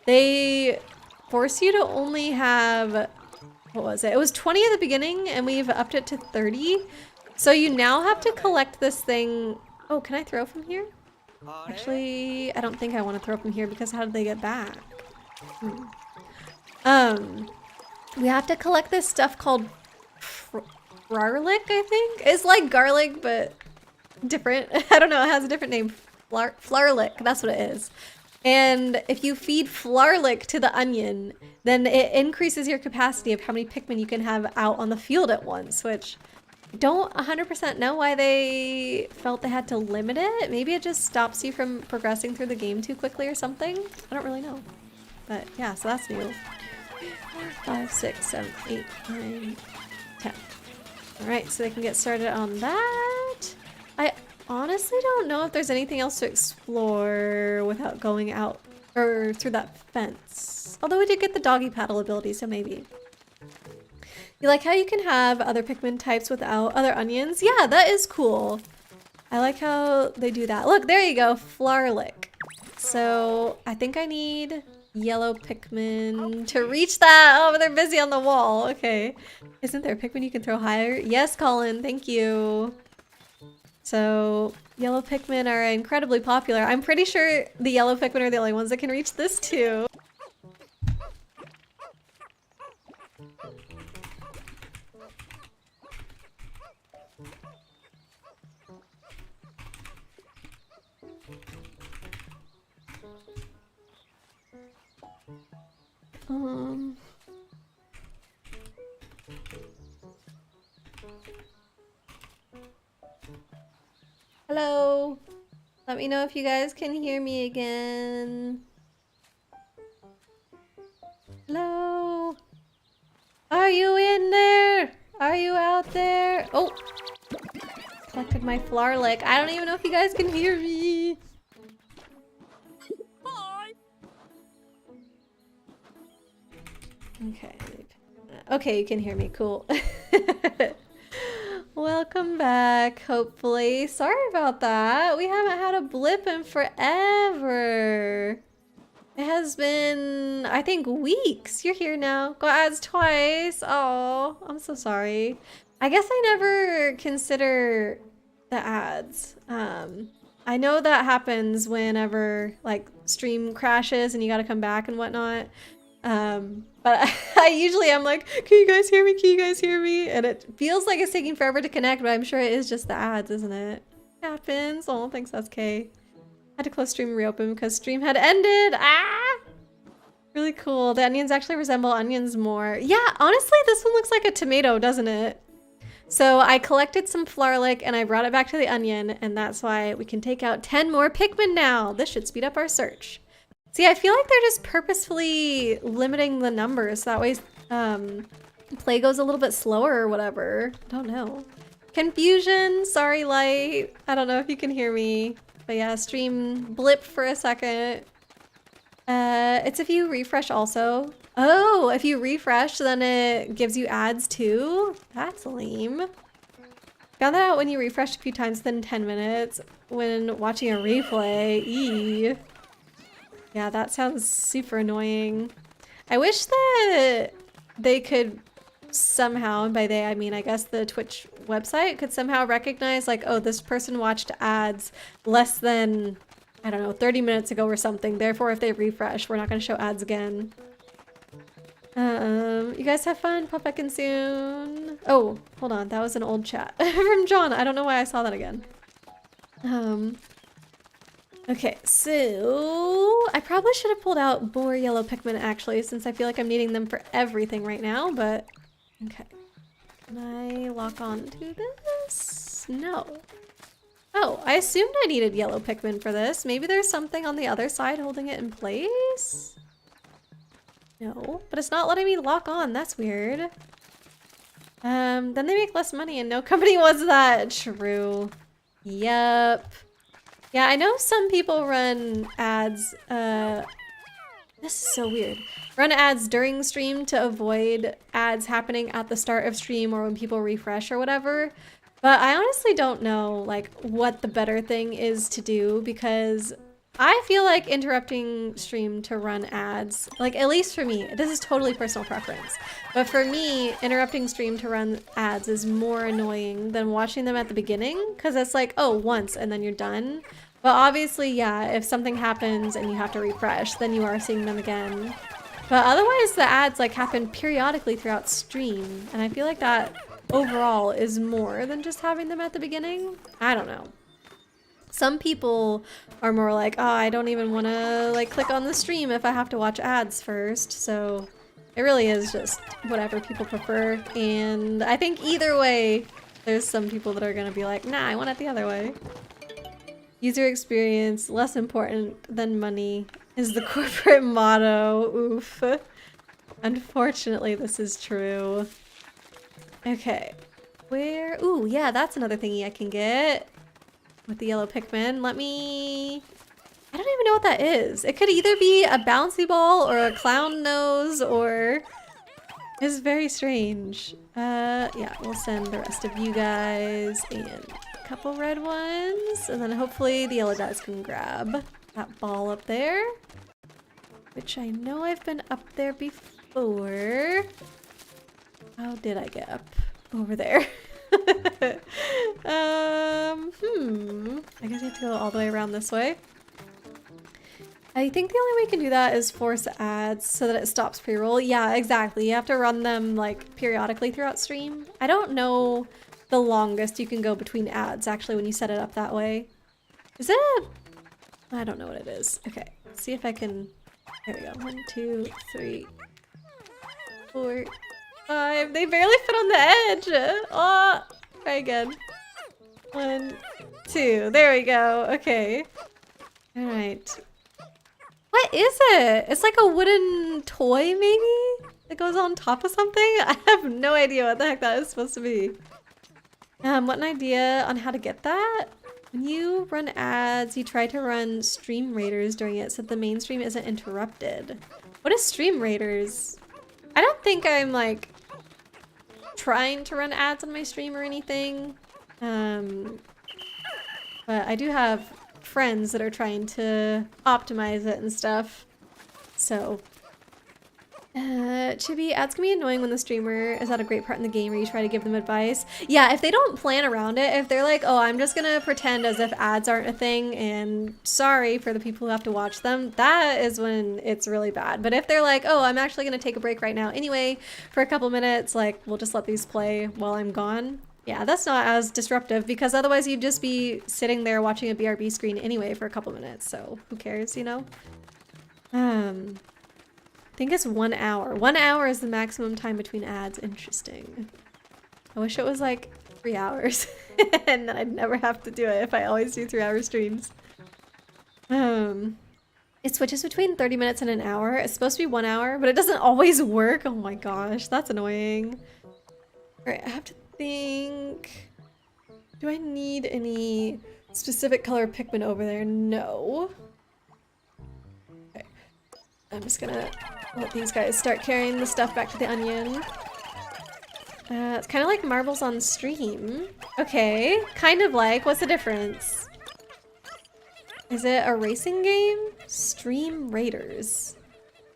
They force you to only have, what was it? It was 20 at the beginning and we've upped it to 30. So you now have to collect this thing. Oh, can I throw from here? Actually, I don't think I want to throw from here because how did they get back? We have to collect this stuff called garlic, I think. It's like garlic, but different. I don't know, it has a different name. Flarlick, that's what it is. And if you feed Flarlick to the onion, then it increases your capacity of how many Pikmin you can have out on the field at once, which I don't 100% know why they felt they had to limit it. Maybe it just stops you from progressing through the game too quickly or something. I don't really know. But yeah, so that's new. 5, 6, 7, 8, 9, 10. Alright, so they can get started on that. I honestly don't know if there's anything else to explore without going out or through that fence. Although we did get the doggy paddle ability, so maybe. You like how you can have other Pikmin types without other onions? Yeah, that is cool. I like how they do that. Look, there you go, Flarlick. So I think I need yellow Pikmin to reach that. Oh, but they're busy on the wall. Okay. Isn't there a Pikmin you can throw higher? Yes, Colin. Thank you. So yellow Pikmin are incredibly popular. I'm pretty sure the yellow Pikmin are the only ones that can reach this too. Hello. Let me know if you guys can hear me again. Hello. Are you in there? Are you out there? Oh. Collected my Flarlick. I don't even know if you guys can hear me. Okay. Okay, you can hear me. Cool. Welcome back, hopefully. Sorry about that. We haven't had a blip in forever. It has been, I think, weeks. You're here now. Got ads twice. Oh, I'm so sorry. I guess I never consider the ads. I know that happens whenever, like, stream crashes and you gotta come back and whatnot. But I usually am like, can you guys hear me? Can you guys hear me? And it feels like it's taking forever to connect, but I'm sure it is just the ads, isn't it? It happens. Oh, thanks, SK. I had to close stream and reopen because stream had ended. Ah! Really cool. The onions actually resemble onions more. Yeah, honestly, this one looks like a tomato, doesn't it? So I collected some Flarlick and I brought it back to the onion, and that's why we can take out 10 more Pikmin now. This should speed up our search. See, I feel like they're just purposefully limiting the numbers. That way, play goes a little bit slower or whatever. I don't know. Confusion, sorry, Light. I don't know if you can hear me. But yeah, stream blipped for a second. It's if you refresh also. Oh, if you refresh, then it gives you ads too? That's lame. Found that out when you refreshed a few times within 10 minutes when watching a replay. Eee. Yeah, that sounds super annoying. I wish that they could somehow, and by they I mean I guess the Twitch website could somehow recognize like, oh, this person watched ads less than, I don't know, 30 minutes ago or something. Therefore, if they refresh, we're not going to show ads again. You guys have fun. Pop back in soon. Oh, hold on. That was an old chat from John. I don't know why I saw that again. Okay, so I probably probably should have pulled out more yellow Pikmin actually, since I feel like I'm needing them for everything right now, but okay. Can I lock on to this? No. Oh, I assumed I needed yellow Pikmin for this. Maybe there's something on the other side holding it in place? No, but it's not letting me lock on. That's weird. Then they make less money and no company wants that. True. Yep. Yeah, I know some people run ads, this is so weird. Run ads during stream to avoid ads happening at the start of stream or when people refresh or whatever. But I honestly don't know like what the better thing is to do, because I feel like interrupting stream to run ads, like at least for me, this is totally personal preference, but for me, interrupting stream to run ads is more annoying than watching them at the beginning, because it's like, oh, once and then you're done. But obviously, yeah, if something happens and you have to refresh, then you are seeing them again. But otherwise, the ads like happen periodically throughout stream, and I feel like that overall is more than just having them at the beginning. I don't know. Some people are more like, oh, I don't even want to like click on the stream if I have to watch ads first. So it really is just whatever people prefer. And I think either way, there's some people that are going to be like, nah, I want it the other way. User experience, less important than money, is the corporate motto. Oof. Unfortunately, this is true. Okay. Where? Ooh, yeah, that's another thingy I can get. With the yellow Pikmin. Let me... I don't even know what that is. It could either be a bouncy ball or a clown nose or... It's very strange. Yeah, we'll send the rest of you guys and a couple red ones. And then hopefully the yellow guys can grab that ball up there. Which I know I've been up there before. How did I get up over there? I guess you have to go all the way around this way. I think the only way you can do that is force ads so that it stops pre-roll. Yeah, exactly. You have to run them like periodically throughout stream. I don't know the longest you can go between ads actually when you set it up that way. Is it? I don't know what it is. Okay, let's see if I can. There we go. 1, 2, 3, 4, 5. They barely fit on the edge. Oh, try again. 1, 2. There we go. Okay. All right. What is it? It's like a wooden toy, maybe? That goes on top of something? I have no idea what the heck that is supposed to be. Want an idea on how to get that? When you run ads, you try to run stream raiders during it so that the main stream isn't interrupted. What is stream raiders? I don't think I'm like trying to run ads on my stream or anything. But I do have friends that are trying to optimize it and stuff. So, Chibi, ads can be annoying when the streamer is at a great part in the game where you try to give them advice. Yeah, if they don't plan around it, if they're like, oh, I'm just gonna pretend as if ads aren't a thing and sorry for the people who have to watch them, that is when it's really bad. But if they're like, oh, I'm actually gonna take a break right now anyway for a couple minutes, like, we'll just let these play while I'm gone. Yeah, that's not as disruptive because otherwise you'd just be sitting there watching a BRB screen anyway for a couple minutes, so who cares, you know? I think it's 1 hour. 1 hour is the maximum time between ads. Interesting. I wish it was like 3 hours and then I'd never have to do it if I always do 3-hour streams. It switches between 30 minutes and an hour. It's supposed to be 1 hour, but it doesn't always work. Oh my gosh, that's annoying. All right, I have to think. Do I need any specific color Pikmin over there? No. Okay. I'm just gonna let these guys start carrying the stuff back to the onion. It's kind of like marbles on stream. Okay, kind of like. What's the difference? Is it a racing game? Stream Raiders.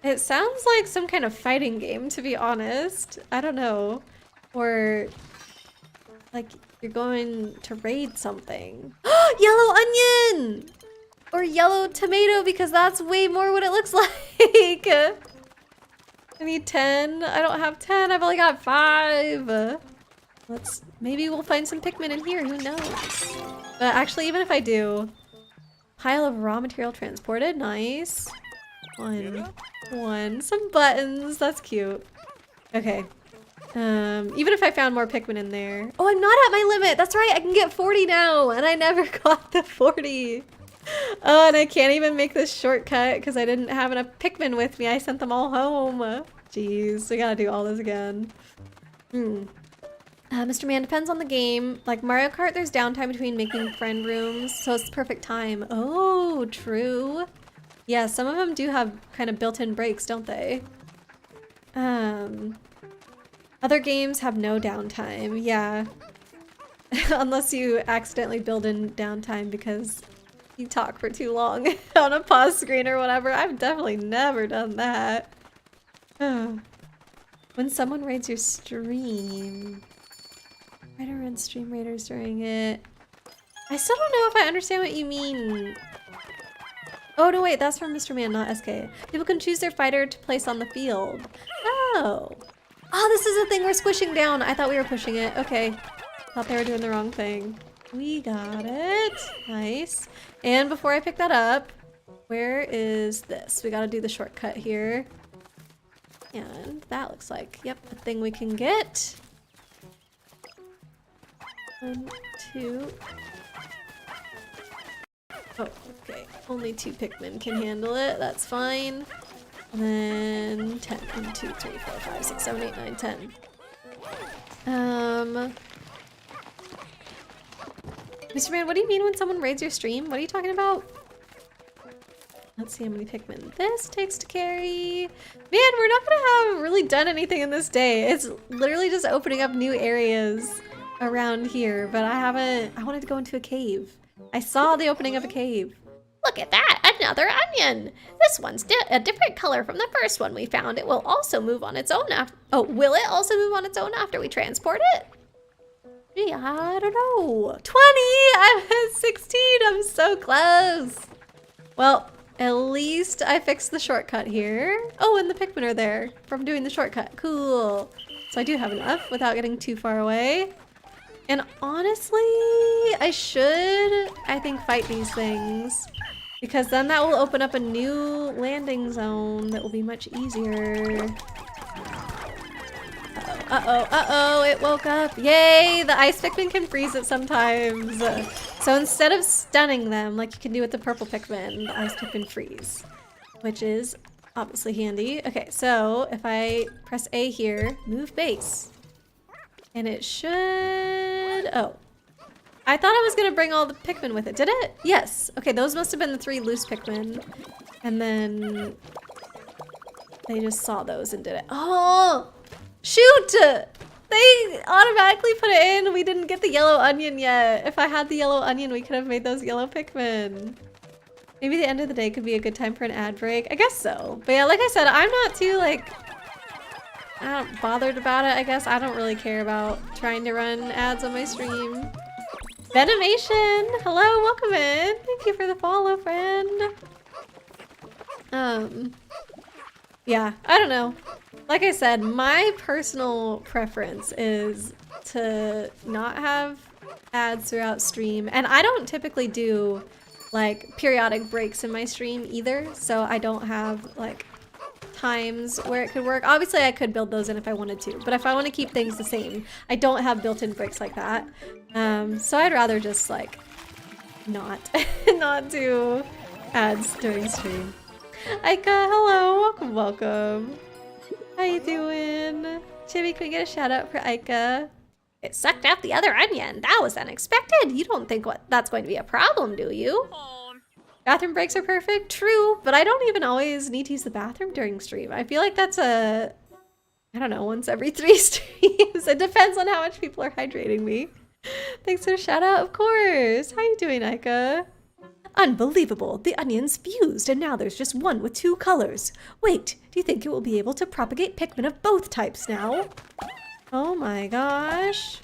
It sounds like some kind of fighting game, to be honest. I don't know. Or like you're going to raid something. Yellow onion! Or yellow tomato, because that's way more what it looks like. I need 10. I don't have 10. I've only got 5. Maybe we'll find some Pikmin in here. Who knows? But actually, even if I do, pile of raw material transported. Nice. One. Some buttons. That's cute. Okay. Even if I found more Pikmin in there. Oh, I'm not at my limit. That's right. I can get 40 now. And I never got the 40. Oh, and I can't even make this shortcut because I didn't have enough Pikmin with me. I sent them all home. Jeez, we gotta do all this again. Mr. Man, depends on the game. Like Mario Kart, there's downtime between making friend rooms, so it's the perfect time. Oh, true. Yeah, some of them do have kind of built-in breaks, don't they? Other games have no downtime, yeah. Unless you accidentally build in downtime because you talk for too long on a pause screen or whatever. I've definitely never done that. When someone raids your stream. Try to run stream raiders during it. I still don't know if I understand what you mean. Oh no, wait, that's from Mr. Man, not SK. People can choose their fighter to place on the field. Oh. Oh, this is the thing we're squishing down. I thought we were pushing it. Okay. Thought they were doing the wrong thing. We got it. Nice. And before I pick that up, where is this? We gotta do the shortcut here. And that looks like, yep, a thing we can get. 1, 2. Oh, okay. Only 2 Pikmin can handle it. That's fine. And then 10. 1, 2, 3, 4, 5, 6, 7, 8, 9, 10. Mr. Man, what do you mean when someone raids your stream? What are you talking about? Let's see how many Pikmin this takes to carry. Man, we're not gonna have really done anything in this day. It's literally just opening up new areas around here, but I wanted to go into a cave. I saw the opening of a cave. Look at that, another onion. This one's a different color from the first one we found. It will also move on its own after. Oh, will it also move on its own after we transport it? Yeah, I don't know. 20! I'm at 16. I'm so close. Well, at least I fixed the shortcut here. Oh, and the Pikmin are there from doing the shortcut. Cool. So I do have enough without getting too far away. And honestly, I should, I think, fight these things. Because then that will open up a new landing zone that will be much easier. Uh-oh, it woke up. Yay, the ice Pikmin can freeze it sometimes. So instead of stunning them like you can do with the purple Pikmin, the ice Pikmin freeze. Which is obviously handy. Okay, so if I press A here, move base. And it should... Oh. I thought I was gonna bring all the Pikmin with it. Did it? Yes. Okay, those must have been the 3 loose Pikmin. And then... they just saw those and did it. Oh! Shoot! They automatically put it in. We didn't get the yellow onion yet. If I had the yellow onion, we could have made those yellow Pikmin. Maybe the end of the day could be a good time for an ad break. I guess so. But yeah, like I said, I'm not too, like... I'm not bothered about it, I guess. I don't really care about trying to run ads on my stream. Venomation! Hello, welcome in. Thank you for the follow, friend. Yeah, I don't know. Like I said, my personal preference is to not have ads throughout stream. And I don't typically do like periodic breaks in my stream either. So I don't have like times where it could work. Obviously I could build those in if I wanted to, but if I want to keep things the same, I don't have built-in breaks like that. So I'd rather just like not do ads during stream. Aika, hello, welcome. How you doing? Chibi, can we get a shout out for Aika? It sucked out the other onion. That was unexpected. You don't think that's going to be a problem, do you? Bathroom breaks are perfect. True, but I don't even always need to use the bathroom during stream. I feel like that's I don't know, once every 3 streams. It depends on how much people are hydrating me. Thanks for the shout out, of course. How you doing, Aika? Unbelievable! The onion's fused, and now there's just one with 2 colors. Wait, do you think it will be able to propagate Pikmin of both types now? Oh my gosh.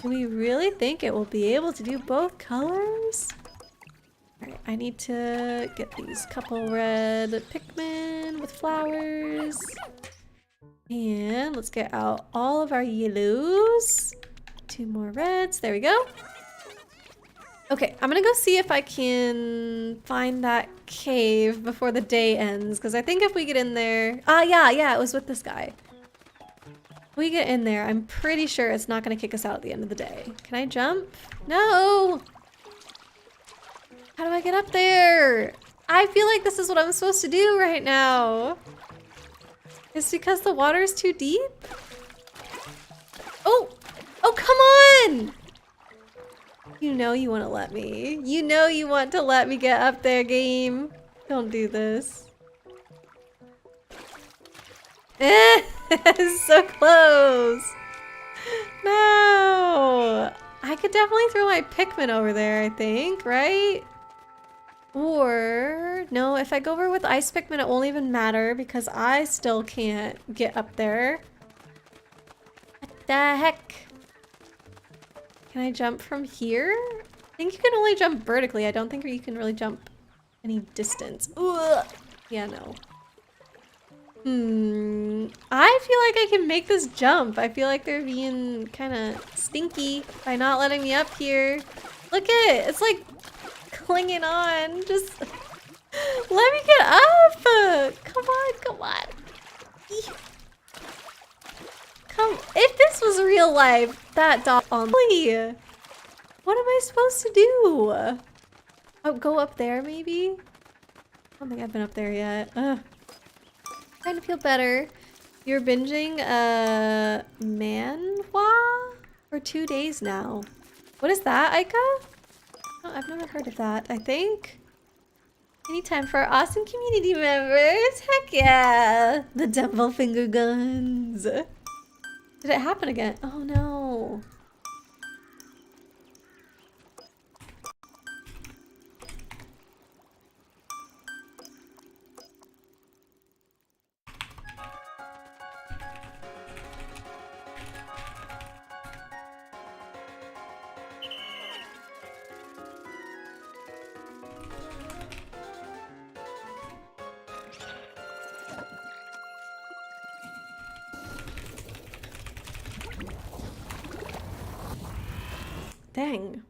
Do we really think it will be able to do both colors? Alright, I need to get these couple red Pikmin with flowers. And let's get out all of our yellows. 2 more reds. There we go. Okay, I'm gonna go see if I can find that cave before the day ends, because I think if we get in there... yeah, it was with this guy. If we get in there, I'm pretty sure it's not gonna kick us out at the end of the day. Can I jump? No! How do I get up there? I feel like this is what I'm supposed to do right now. It's because the water is too deep? Oh! Oh, come on! You know you want to let me. You know you want to let me get up there, game. Don't do this. So close. No. I could definitely throw my Pikmin over there, I think, right? Or, no, if I go over with Ice Pikmin, it won't even matter because I still can't get up there. What the heck? Can I jump from here? I think you can only jump vertically. I don't think you can really jump any distance. Ugh. Yeah, no. I feel like I can make this jump. I feel like they're being kind of stinky by not letting me up here. Look at it. It's like clinging on. Just let me get up. Come on, come on. Come. If this was real life, that dog on me. What am I supposed to do? Oh, go up there maybe? I don't think I've been up there yet. Ugh. Trying to feel better. You're binging manhwa for 2 days now. What is that, Aika? Oh, I've never heard of that, I think. Anytime for our awesome community members. Heck yeah. The devil finger guns. Did it happen again? Oh no. Dang.